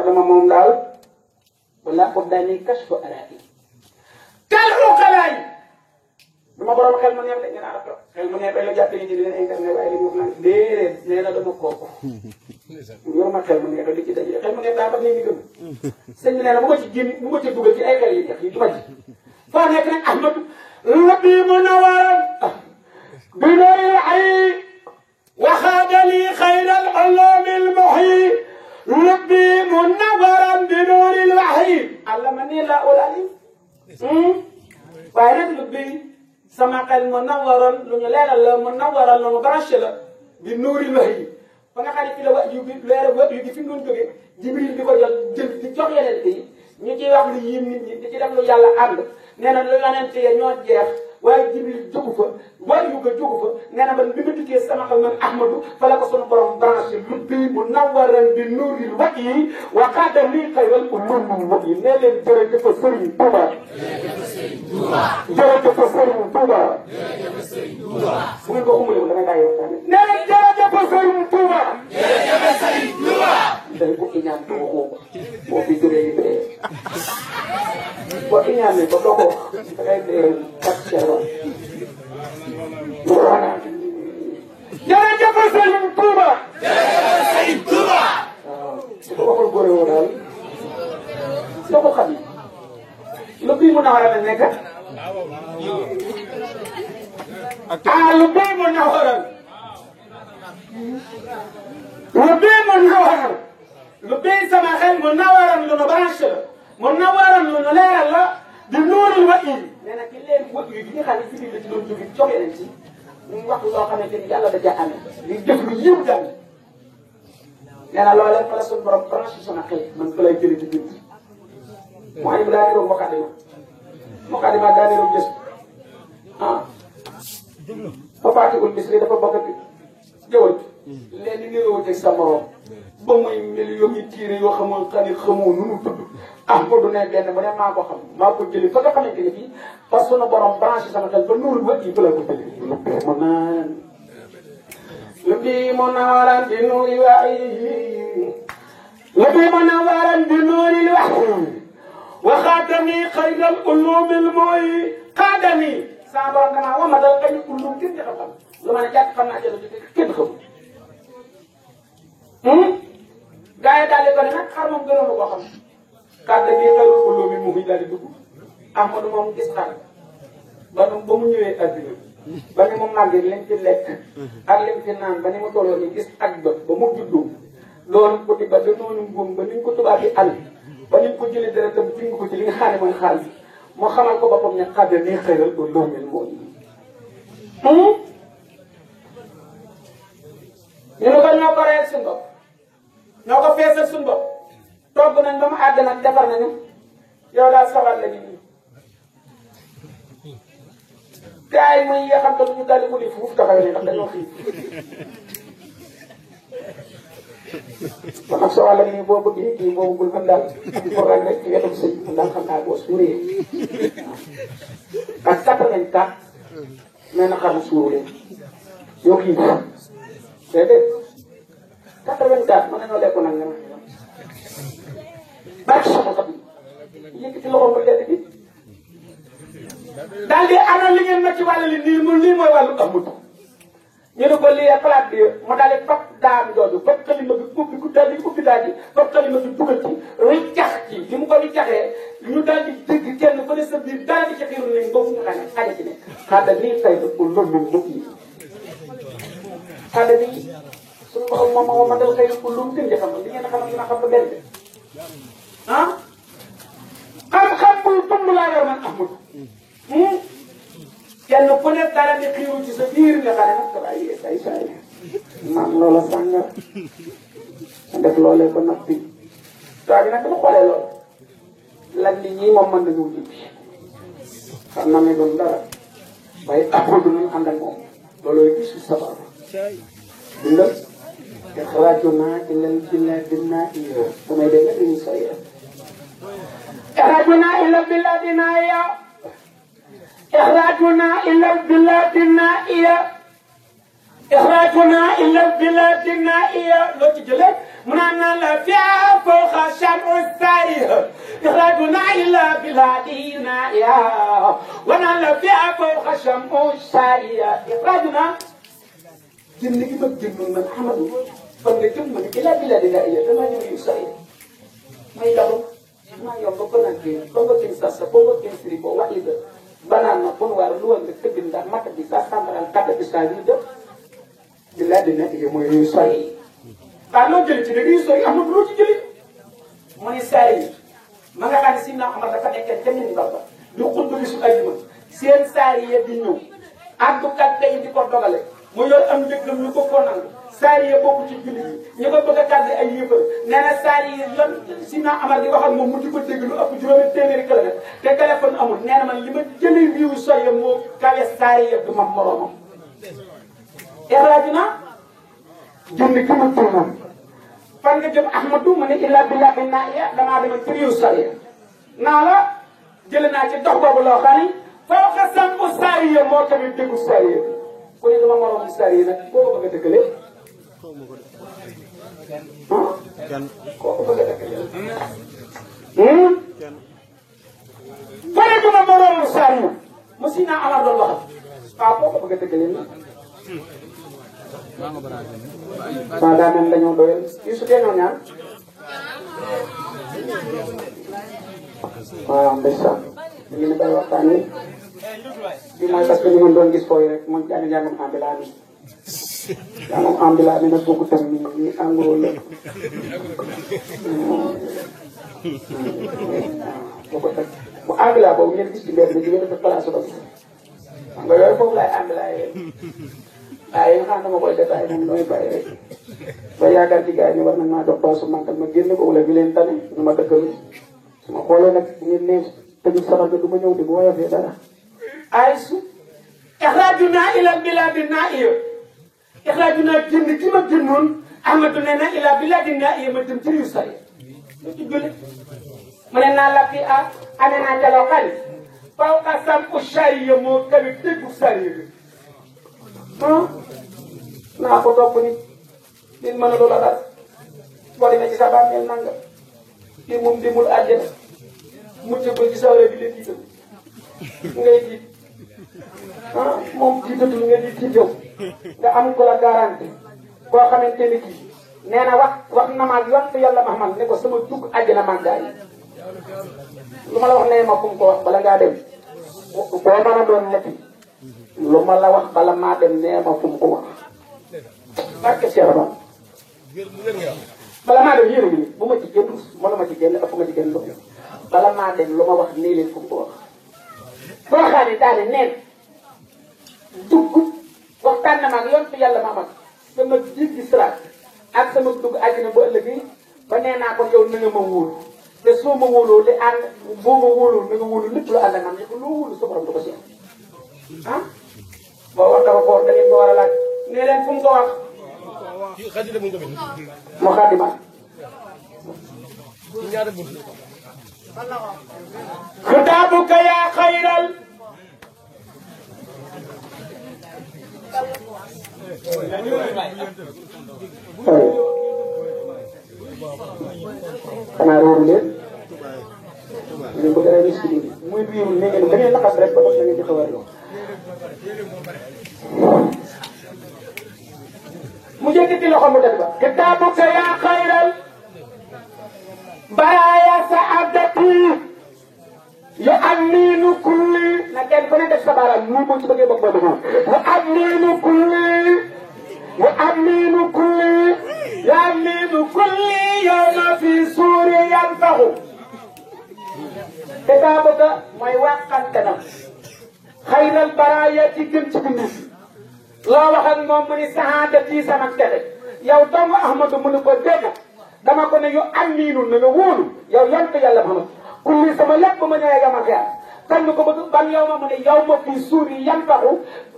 dama moom daal wala quddaani kashfu araati talu xalaay dama borom xel mu neex de ngeen arab xel mu neex la jàppee ni di leen internet waaye li ñu wax naan déedéet nee na dama kooku yor ma xel mu neex li ci daje xel mu neex daa tax nit ñi gëm sëñ bi nee na bu ma ci génn bu ma ci dugal ci ay xel yi jeex yi du ma ci foo nekk nag ahmadu rabbi munawaran bi nuuri ay waxaada li xayral ulumi al muhyi rabbi munawaran bi nuuri al wahyi allama ni la ulali waaye nag rabbi sama xel munawaran lu ñu leeral la munawaran lu ñu branché la bi nuuri al wahyi ba nga xam ne fi la wax yu bi leeral wax yu bi fi mu doon jógee jibril di ko jël di jox yeneen yi ñu ciy wax lu yéem nit ñi di ci def lu yàlla ànd nee na lu yonent yi ñoo jeex waaye jibril jógu fa waaye yu ko jógu fa nee na man bi ma dikkee sama xel man ahmadu fa la ko sunu borom branché lu bii mu nawaran bi nuuril wax yi waxaada lii xayral ulumul wax yi nee leen jërëjëf Sëriñ Tuuba jërëjëf Sëriñ Tuuba bu ngeen ko xumulee damay bàyyi waxtaan nee leen jërëjëf Sëriñ Tuuba day ko iñaan ko waxoo boo fi jógee yi dee boo iñaanee ko doo ko da ngay dee kat ceeba jërëjëf Sëriñ Tuuba waaw su ko waxul góore woo daal soo ko xam lu bii mu nawara la nekk lu bii mu nawaral lu bii mu nawaral lu bii sama xel mu nawaral lu nu branché la mu nawaral lu nu leeral la di nuurul wa yi nee na ki leen wëg yi nga xam ne ci biir la ci doon jóge joxe leen ci ñu wax loo xamante ni yàlla da caa amee di def lu yiw jàng nee na loolee fa la suñu borom branché sama xel man fa lay jëlee ci biir mooy bu daa niroog Moukadima daa niroog gës Fafatigul Misri dafa bokk ak jëwal leen ni niroo teg sa morom ba muy millions yi tiire yoo xamoon xamoo nu mu tudd ko du ne benn bu ne maa ko xam maa ko jëli fa nga xamante ne fii parce que sunu borom branché sama xel ba nuurul wët yi fa la ko jëli lu bee mu naan lu bii mu nawaran bi nuuri waayi lu bii mu nawaran bi nuuri waayi waxaatani xayral ulumil mooy xaadani saa borom damaa wamatal ay ulum kenn xam lu ma ne jàpp xam naa jël kenn xamul gaa yi daal di ko ne nag xar moom gënoon ko xam xaadani xayral ulumil mooy daal di dugg Ahmadu moom gis xar ba mu ñëwee adduna ba ni mu màggee lim ci lekk ak lim ci naan ba ni mu tolloo ni gis ak bët ba mu juddoo loolu ko di ba noonu ngóom ba ni ñu ko tubaab yi àll ba ni ñu ko jëlee dara tam fi ko ci li nga xam ne mooy xaalis moo xamal ko boppam ne xadda nii xëyral ba loomel moo ñu ne ko ñoo ko reyal suñu bopp ñoo ko feesal suñu bopp togg nañ ba mu àgg nag defar nañu yow daal sabar la nit ñi gars yi muy xam te ñu daldi ko di fuuf taxaw ne ndax dañoo xiif kon nag soo wàll nii boo bëggee kii boobu bul mën daal pour rek ci wetu sëñ bi daal xam naa boo suuree ak 84 nee na xamu suuree yoo xiif déedéet 84 mën nañoo lekk nag nga ma barke sama xam yëkkati loxo mu tedd bi daal di ana li ngeen ma ci wàll li nii mu lii mooy wàllu amut ñu ne ko lii palaat bi mu daal di fab daam jooju fab xalima bi ubbi ko daal di ubbi daal di fab xalima bi dugal ci riccax ci li mu ko riccaxee ñu daal di dégg kenn ba ne sa biir daal di ci xiiru nañ boobu nga xam ne xaja ci ne xaada nii fay da ko loolu mbokk yi xaada nii suñu borom moom ma dal xëy na ko lu mu gën di xam li ngeen xam dina xam ba benn xam-xam buy tumb laa yor man amul kenn ku nekk dara di xiiru ci sa biir nga xam ne nag dafay yee ay saa yi maam loola sànga sa def loolee ba noppi saa bi nag dama xoolee loolu lan li ñii moom mën nañu ñibbi xam na ne doon dara waaye après du ñu ànd ak moom loolooy gisu sabab dundal ixraajuna ilal bilaadi naa'iya damay dégg dañuy sooy ixraajuna ilal bilaadi naa'iya إخراجنا إلى البلاد النائية إخراجنا إلى البلاد النائية لو تجلس منانا لفيا فوق شمع السارية إخراجنا إلى بلادنا يا ونانا لفيا فوق شمع السارية إخراجنا جنك مجنون من حمد فنجم من إلى بلادنا يا كما يسأل ما يلعب ما يوم بنانكين بنانكين ساسا بنانكين سريبو واحد بنانا بنوار لون تكبين دا ما تبيسا سامران كذا بيساعد بلادنا يا ما يسأل kalau jeli ci dañuy sori amul lu ci jeli mo ni saari ma nga xam ci na amal dafa nekk jëm ni baba du xundu bisu aljuma seen saari ya di ñew addu kat day di ko dogale mu yor am jëkkam ñu ko ko nang saari ya bokku ci julli ñi ko bëgg kaddi ay yéfa neena saari yi lan ci na amal di wax ak mom mu di ko dégg lu ëpp juróomi téeméeri kilomètre te téléphone amul neena man lima jëli wiiw soye mo kawé saari ya du ma moromam erajina jënd ki ma tuumam fan nga jëm Ahmadou mu ne illa billah bi naa ya damaa demoon priw sariya naa la jëlee naa ci dox boobu loo xam ni foo ko sangu sariya moo tamit déggu sariya ku ne dama moroom sariya nag koo ko bëgg a dëggalee koo ko bëgg a dëggalee fa ne dama moroom sariya mu si naa Amar doon waxal waaw koo ko bëgg a dëggalee nag waaw daa mel dañoo doyal yu su teeñoo ñaar waaw ndeysaan ñu ngi bari waxtaan wi bi mooy parce que ñu mën doon gis fooy rek mooy jàng njàngam ambila mi njàngam ambila mi nag bokku tam ni engros la bokku tam bu ambila boobu ngeen gis ci mbedd bi di ngeen def place ba xam nga yooyu foofu laay ambila yee waaye nga xam ne dama koy détaillé moom damay bàyyi rek ba yaakaar ci gars yi ñu war nañ maa jox paasu màggal ma génn ko wala bi leen tane ñu ma dëggal su ma xoolee nag bu ngeen nee tëju sabar ga du ma ñëw di bu woyofee dara ay su ixraajuna ila biladi naiya ixraajuna génn ki ma génnoon Ahmadu nee na ila biladi naiya ma dem ci yu sari lu ci julli mu ne naa la fi ane naa jaloo xali faw ka sam u sariya moo kawi déggu sariya bi naa ko topp nit nit mën a doon la daal boo demee ci sa bàmmeel nanga kii moom demul àjjana mucc ko ci sawra bi leen jiital ngay jiit moom jiitatul nga di jiit yow nga am ko la garanti koo xamante ni kii nee na wax na ma yont yàlla Muhammad ne ko sama dugg àjjana màggaay lu ma la wax nee ma fu mu ko wax bala ngaa dem boo mën a doon nekk lu ma la wax bala maa dem nee ma fu mu ko wax barke Cheikh Ba bala maa dem yéen a ngi bu ma ci génn mënu ma ci génn ëpp ma ci génn loolu bala maa dem lu ma wax nii leen fu mu ko wax boo xam ne daal neen dugg waxtaan na ma ak yoon fi yàlla ma mag sama jéggi siraat ak sama dugg àddina ba ëllëg ba nee naa ko yow na nga ma wóolu te soo ma wóoloo li ànd boo ma wóoloo na nga wóolu lépp lu ànd ak man loo wóolu sa borom du ko seet boo wax dafa foor da ngeen ko war a laaj nee leen fu mu ko wax mu xaddima xitaabuka yaa xayral xanaa réeru leen ñu bëgg a gis ci muy biiru ne ngeen da ngeen laxas rek ba dox da ngeen di xaw a mu jëkkati loxo mu def ba kitaabuka yaa xayral baraaya saadati yu aminu kulli na kenn ku ne def sa baaraam mu mu ci bëggee bokk ba dugg yu aminu kulli yu aminu kulli yu aminu kulli yow ma fi suuri yanfaxu kitaabuka mooy waxante na xayral baraaya ci gën ci bindu loo wax ak moom mu ni saadati sama texe yow doomu Ahmadu mu ni ko dégg dama ko ne yu aminu na nga wóolu yow yonent yàlla Muhammad kulli sama lépp ma ñëwee yamal xeer kan ko bëgg ban yow ma mu ne yow ma fii suuri yanfaxu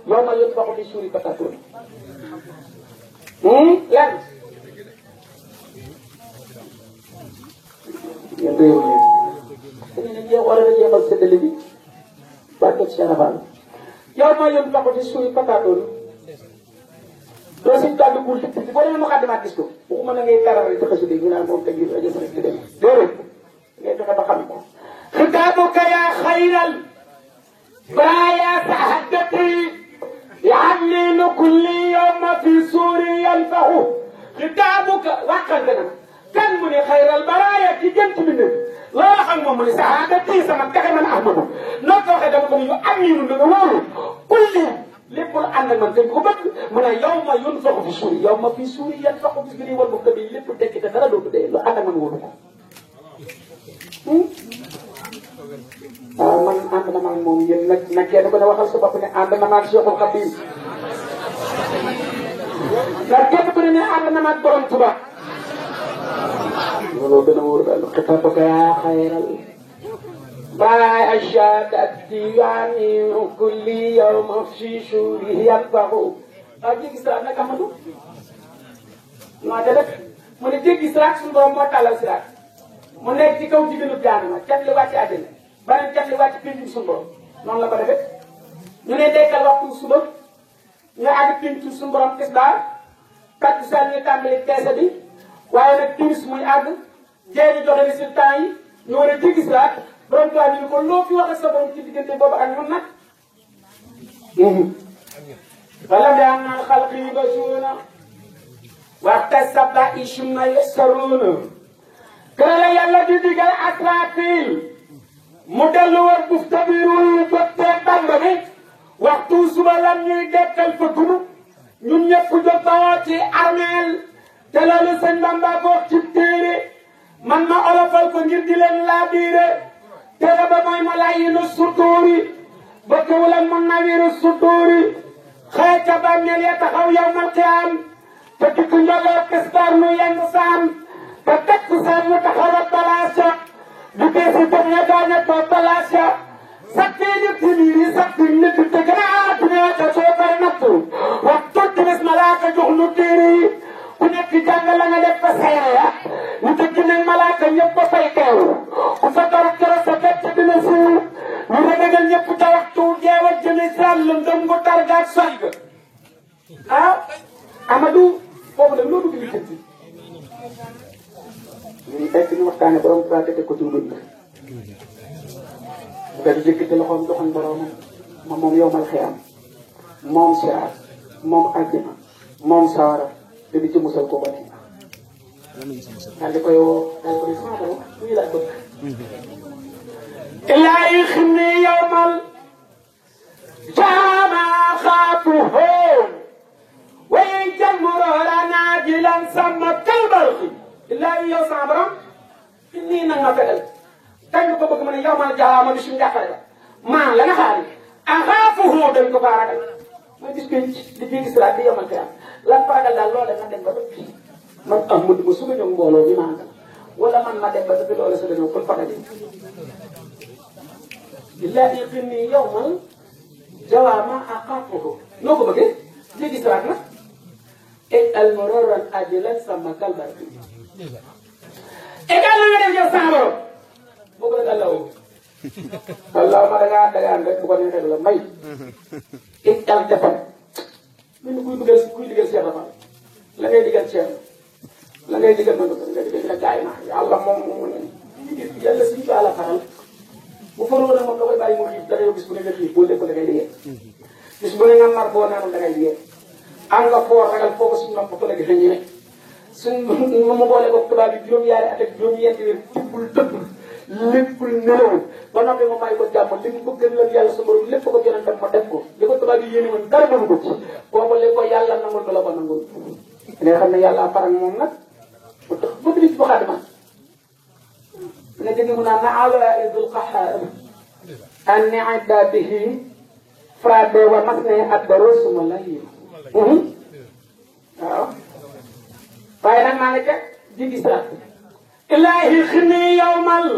yow ma yanfaxu fi suuri patatoon lan yéen réew mi dañu ne jeex war a jeexal séddale bi barke Cheikh Fall yow ma yanfaxu fi suuri patatoon doo si gàddu bul ci boo demee mu xaddimaat gis ko waxuma na ngay tarare ci xasida ñu naan moom teg yi rajo rek di dem déedéet ngay fexe ba xam ko xitaabuka yaa xayral baraaya sahaddati يعلل كل يوم في سوريا ينفخ خطابك وقد كان من خير البرايا كي جنت منه لا خم من سعادتي سما كان احمد نكو خدام من يؤمن بالنور كل لبل ان من تنكو بك من يوم ينفخ في سوريا يوم في سوريا ينفخ في سوريا والمكتب لب دك دara do de lo ana man wodu man ànd na maag moom yéen nag kenn ko ne waxal sa bopp ne ànd na maag Cheikhul Khadim ndax kenn ku ne ànd na maag borom Tuba loolu gën a wóor daal xitaabuka yaa xayral baay ashadat diwaani kulli yawm fi shuri yanfaxu jéggi siraat nag Amadou non de rek mu ne jéggi siraat suñu borom moo tàllal siraat mu nekk ci kaw jigéenu jaanama cat li wàcc àddina beneen cat li wàcc péncu suñu borom noonu la ko defee ñu ne dekkal waxtu suba ñu àgg péncu suñu borom tisbaar kat saa ñuy tàmbali teese bi waaye nag timis muy àgg jéegi joxe résultat yi ñu war a jéggi siraat borom tubaab ñu ne ko loo fi wax ak sa borom ci diggante boobu ak ñun nag wala bi am naan xalqi yi ba suuna waxta sabla ishum na yasaruuna kër la yàlla di digal Asrafil mu dellu war bufta bi ruuy jottee Bamba bi waxtu suba lan ñuy dekkal fa gunu ñun ñëpp jóg bawoo ci armeel te loolu sëñ Bamba ko wax ci téere man ma olofal ko ngir di leen laabiire téere ba mooy ma layyinu sutuuri ba kewulan mu nawiru sutuuri xëy ca bàmmeel ya taxaw yawmal qiyaam te dikk njoloo kistar nu yenn saam te teg saan mu taxawal balaasa di beesi dem ya gaaña toog balaasa sakti di tiniiri sakti nit te gën a aatune te soo koy nattu waxtu timis malaaka jox nu téere yi ku nekk jàng la nga def fa seere ya ñu tëgg nag malaaka ñëpp ba fay teew ku fa dara kero sa fett dina siiw ñu rebegal ñëpp te waxtu jeewa jëmi saan lu ndëm gu targaat soy ga ah Amadou foofu nag loo dugg li jënti ñu fekk ñu waxtaane borom pratique ko ci dund nga di jëkkati loxoom joxoon boromam moom yowmal xiyaam moom siraat moom àjjana moom sawara te di ci musal ko ba ne daal di koy woo daal koy sama borom muy laa bëgg ilaahi ximni yowmal jaama xaatu hoom waye jamurora naajilan sama kalbalxi illaahi yow sama borom nii nag ma fegal kañ ko bëgg ma ne yow ma jaaraama bi suñu jàppale la maa la nga xaar a xaafuhu dañ ko faa ragal mooy bis pénc di jéggi siraat di yomal xiyaam lan fa ragal daal loolee ma dem ba dëpp man Ahmadu ma su ma ñëw mbooloo ñu naan wala man ma dem ba dëpp loolee sa dañoo kon fa daje illaahi xinni yawmal jawaama a xaafuhu noo ko bëggee jéggi siraat nag et almororan ajilan sama kalbar et kan la nga def yow sama borom boo ko def Allah ma dangaa rek bu ko neexee la may et al defal mel ni kuy digal Cheikh Rafa la ngay digal Cheikh la ngay digal man nga digal gaay ma yàlla moom yàlla suñu ko àlla faral bu faroo nag moom da koy bàyyi mu xiif dara yow bis bu ne nga xiif boo def ko da ngay liggéey bis bu ne nga mar boo naanul da ngay liggéey am nga foo ragal foo ko suñu nopp ba ko la gis ñu ne suñ mu boole ko tubaab bi juróom-ñaari at ak juróom-ñeenti weer tibbul tëbbul léppul nelawul ba noppi ma may ko jàmm li mu bëgg lan yàlla sa borom lépp ko gënal dem ma def ko li ko tubaab yi yéene woon dara mënu ko ci boobu li ko yàlla nangul du la ko nangul nga xam ne yàlla faral moom nag bu tax bëgg nit bu xadima nga dégg mu naan na ala idul qaxaar an ni adda bihi frade wa mas ne addaro suma la yi waaw waaye nag maa ngi ca jigi siraat ilaahi xini yawmal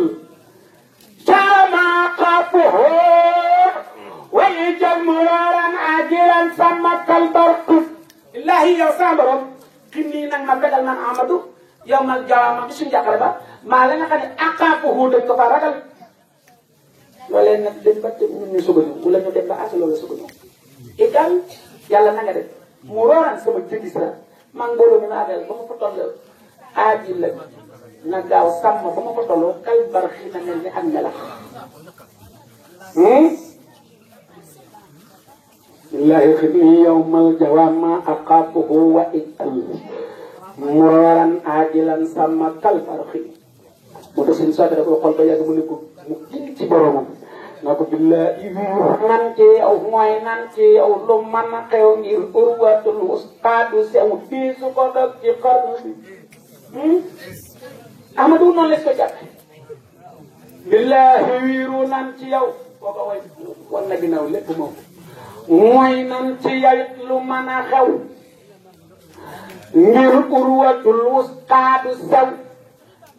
jaama xaafuhu wa yajal muraran ajilan sama kalbarku ilaahi yow sama borom xini nag ma fegal man Amadou yawmal jaama bi suñu jàqare ba maa la nga xam ne aqaafuhu dañ ko fa ragal loolee nag dañ ba ñun ñu soog a ñëw wala ñu dem ba àgg loolu soog a ñëw itam yàlla na nga def mu rooran sama jëggi sa man mbooloo mi naa del ba ma fa toll aaji la na gaaw sàmm ba ma fa tolloo kal bar xi na mel ni ak melax billahi xibni yawmal jawama aqafuhu wa ikal mu rooran aajilan sàmm kal bar xi moo tax suñu soobee da koy xool ba yàgg mu ne ko mu gin ci boromam naa ko billahi nan ci yow mooy nan ci yow lu mën a xew ngir urwatul ustaadu sew fii su ko dog ci xarnu bi Amadou noonu les ko jàppe billahi wiiru nan ci yow boo ko way wan na ginnaaw lépp moom mooy nan ci yow it lu mën a xew ngir urwatul ustaadu sew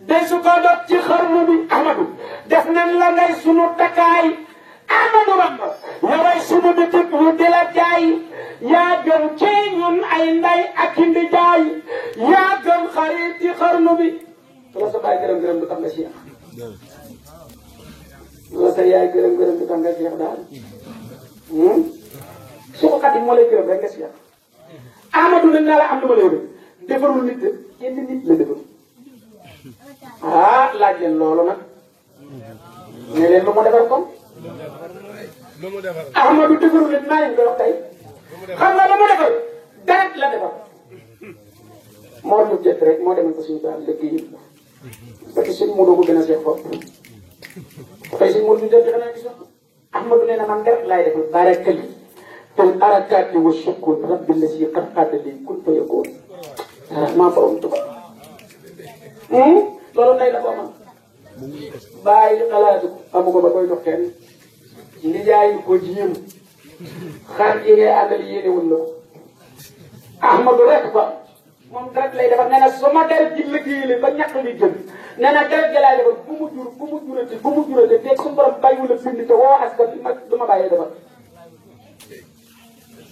desu ko dog ci xarnu bi Amadou def nañ la ngay sunu takkaay Amadou Bamba yoway sunu bitik ñu di la jaay yaa gën ci ñun ay nday ak indi jaay yaa gën xarit ci xarnu bi la sa baay gërëm du tax nga Cheikh la sa yaay gërëm du tax nga Cheikh daal su ko xati moo lay gërëm rek nga Cheikh Amadou nañ naa la am lu ma lay def defarul nit de kenn nit la defarul laaj leen loolu nag ne leen lu mu defar kon Ahmadou defarul leen naa leen koy wax tey xam nga lu mu defar deret la defar moo ñu jët rek moo demal ko suñu daal dëgg yi parce que suñ mënoo ko gën a seet foofu tey suñ mënul jët xanaa gis Ahmadou nee na man deret laay defal barakali tel arakaati wa shukun rabbi la si qad qadali kun fa yakun maa borom tuba loolu nay la ko man bàyyi xalaatu ko amu ko ba koy jox kenn ndi jaayu ko jiyam xar yi ngay àndal yéenewul la ko Ahmadou rek ba moom deret lay defar nee na su ma deret ji liggéeyale ba ñàkk li jëm nee na deret ji laay defar bu mu jurate teeg suñu borom bàyyiwul a bind te woo askan bi du ma bàyyee defar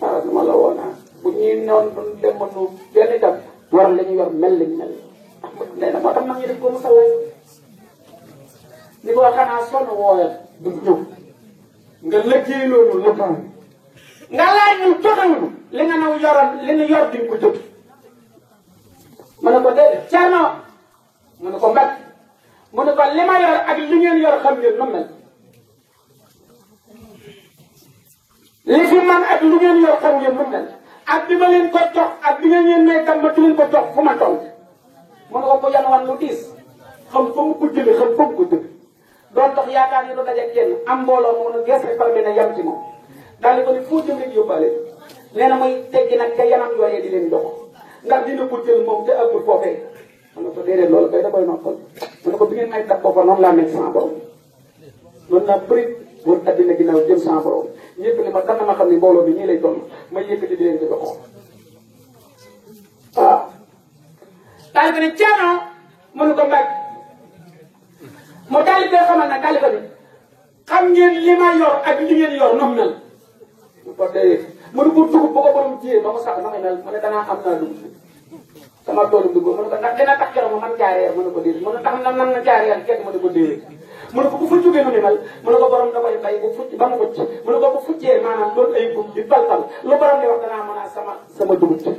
waaw du ma la woo naa bu ñuy noonu du dem nu benn itam war la ñu yor mel lañu mel nee na moo tax nag ñu dañ ko musal ni ko xanaa sonn wooyal du ñëw nga liggéey loolu lépp nga laaj ñu joxewuñu li nga naw yoroon li ñu yor di ko jóg mu ne ko déedéet Thierno mu ne ko mbet mu ne ko li ma yor ak li ngeen yor xam ngeen nu mel li fi man ak li ngeen yor xam ngeen nu mel ak bi ma leen ko jox ak bi nga ngeen may tam ma di leen ko jox fu ma toll mu ne ko ko yan wan lu diis xam fa mu ko jëlee xam fa mu ko jëlee doon dox yaakaar ni du daje kenn am mbooloo mu ne gerte par bi ne yam ci moom daal di ko ni foo jëm rek yóbbaale nee na mooy teggi nag te yanam yooyee di leen dox ndax dina ko jël moom te ëppul foofee mu ne ko déedéet loolu kay da koy noppal mu ne ko bi ngeen may kat foofa noonu laa nekk sama borom noonu laa bëri wër addina ginnaaw jëm sama borom ñëpp ni ma dana ma xam ne mbooloo bi ñii lay toll may yëkkati di leen di doxoo waaw daal ko ne Thierno mënu ko mbag mu daal di koy xamal nag daal bi xam ngeen li ma yor ak li ngeen yor noonu mel mu ko dee mënu ko dugub ba ko borom jiyee ba mu sax na may mel mu ne danaa am naa dugub sama toolu dugub mu ne ko ndax dina tax keroog ma man jaareer mu ne ko déedéet mu ne tax nan na jaareer kenn mu ne ko déedéet mu ne ko bu fa jógee nu ni mel mu ne ko borom da koy bay bu fucc ba mu fucc mu ne ko bu fuccee maanaam doon ay gub di palpal lu borom di wax danaa mën a sama dugub ci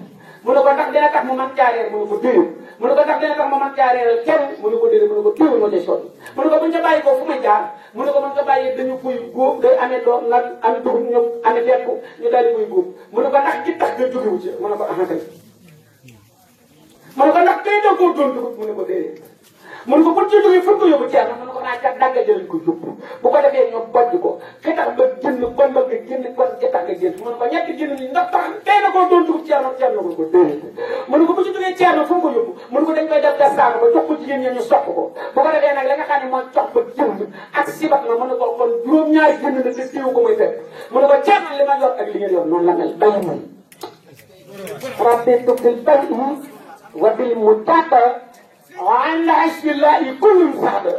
mu ne ko ndax dina tax mu man jaareer mu ne ko déedéet mu ne ko ndax dina tax ma man jaareeral kenn mu ne ko déedéet mu ne ko téewul ma ca sotti mu ne ko buñ ca bàyyi ko fu may jaar mu ne ko man ca bàyyi dañu koy góob day amee doom nag amee dugub ñëpp amee bekku ñu daal di koy góob mu ne ko ndax ci tax nga jógewu ci mu ne ko aha kay mu ne ko ndax tey doo koo doon dugub mu ne ko déedéet mu ne ko bu ci jógee fu ko yóbbu Thierno mu ne ko naa kat dagga jëlañ ko yóbbu bu ko defee ñoom bojj ko ki tax ba génn kon ba nga génn kon ki tax nga génn mu ne ko ñetti génn ni ndax tax tey na koo doon dugub Thierno mu ne ko déedéet mu ne ko bu ci jógee Thierno fu ko yóbbu mu ne ko dañ koy def dastaana ba jox ko jigéen ñi ñu sopp ko bu ko defee nag la nga xam ne mooy jox ko jënd ak sibat na mu ne ko kon juróom-ñaari génn na te téewu ko muy fekk mu ne ko Thierno li ma yor ak li ngeen yor noonu la mel bay muy rabbitu fil bay'i wa bil mutata وعن عشق الله كل مساعدة.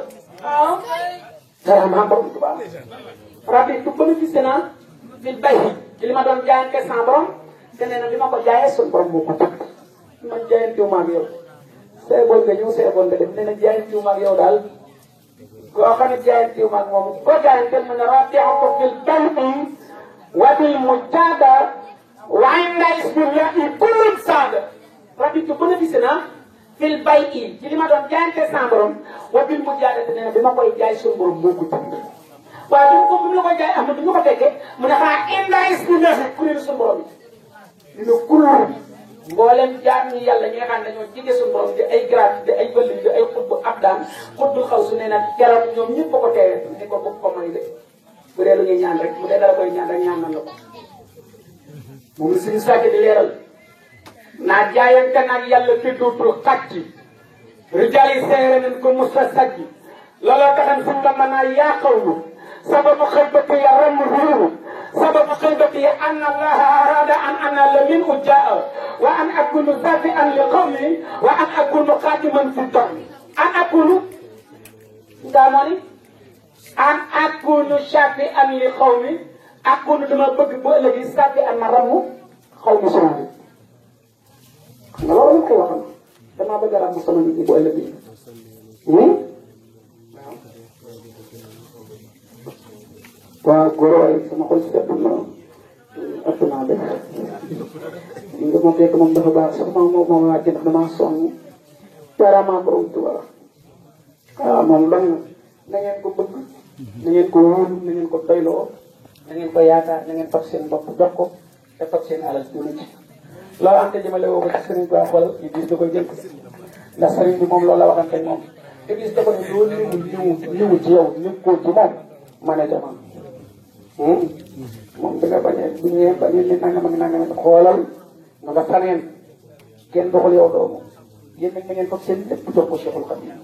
سلام عليكم تبا. ربي تبني في سنة في البيت. اللي ما دام جاين كسامبرم سنة اللي ما كجاي سامبرم بوكتك. ما جاين تيوم أغيو. سيبون كنيو سيبون كده. نحن جاين تيوم أغيو دال. كأخنا جاين تيوم أغيو. كجاين كل من ربي عطف في البيت وبالمجادة وعند عشق billahi kullum saada rabitu bénéfice naa fil bay ci li ma doon jaayante sa borom wa bil mu jaadate nee na bi ma koy jaay suñu borom moo ko jënd waaye bi mu la koy jaay am du ñu ko fekkee mu ne xanaa inda isbillahi kuréelu suñu borom yi dina kuréel mboolem jaar ñi yàlla ñi nga xam ne dañoo jige suñu borom di ay grade di ay bëlli di ay xutbu abdaan xutbul xaw su nee na keroog ñoom ñëpp ko teewe ni ko bëgg ko may de bu dee lu ñuy ñaan rek bu dee dara koy ñaan rek ñaan nan la ko moom la suñu sàkk di leeral naa jaayante nag yàlla te dootul xàcc rijaal yi seere nañ ko musta sajji looloo taxan suñ la mën a yaaqawlu sababu xëybati ya ramm ruuru sababu xëybati ya anna allaha arada an anala min ujaa wa an akunu zafi an li qawmi wa an akunu xaatiman fi dormi an akunu ndaa moo ni an akunu shafi an li qawmi akunu dama bëgg bu ëllëgi safi an ma ramm xaw mi sama bi nga loolu lañ koy waxal damaa bëgg a ramm sama nit ñi bu ëllëgi waaw góor waaye sama xol si dëpp na ëpp naa def nga moom fekk moom dafa baax sax moom wàcc ndax damaa sonn carrément borom Tuuba waaw moom lan na ngeen ko bëgg na ngeen ko wóolu na ngeen ko doyloo na ngeen ko yaakaar na ngeen fab seen bopp jox ko te fab seen alal tuuti ci loolu am te jëmale woo ko ci sëriñ bi xool Iblis da koy jël ndax sëriñ bi moom loolu la waxante moom Iblis da ko ne loolu ñëwu ci yow ñëkkoo ci moom mën a jamono moom bi nga bañee bu ñëwee bañee ni nangam ak nangam xoolal nga nga saneen kenn doxul yow doomu yéen nag na ngeen fab seen lépp jox ko Cheikhul Khadim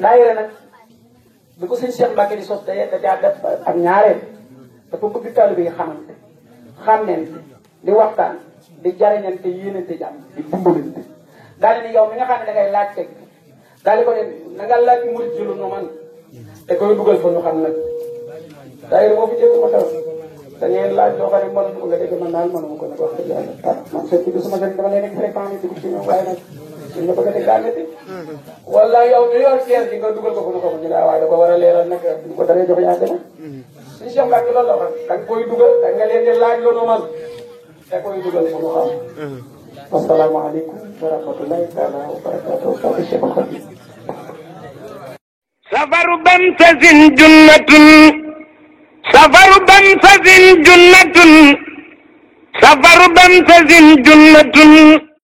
daayira nag bi ko sëñ Cheikh Mbacke di sos da caa def ak ñaareel dafa bëgg taalibe yi xamante xàmmeente di waxtaan di jariñante yéenante jàmm di dimbalante daal ni yow mi nga xam ne da ngay laaj teg daal di ko ne na nga laaj murid ji lu nu man te koy dugal fa ñu xam nag daayira moo fi jëkk ma taw da ngeen laaj loo xam ne mënuma ko nga dégg man daal mënuma ko nag wax dëgg yàlla ah man sëñ bi suma sëñ dama leen nekk fréquent ni dugg ci ñoom waaye nag suñ la bëgg a teg daal métti wala yow mi yor kees gi nga dugal ko fu nu ko ñu daa waaye da ko war a leeral nag ñu ko daree jox yaa gën a suñu Cheikh Mbacke loolu la wax da nga koy dugal da nga leen di laaj lu nu man te koy dugal fu nu xam asalaamaaleykum wa rahmatullahi taala wa barakatuh Cheikhul Khadim safaru bamsasin junnatun safaru bamsasin junnatun safaru bamsasin junnatun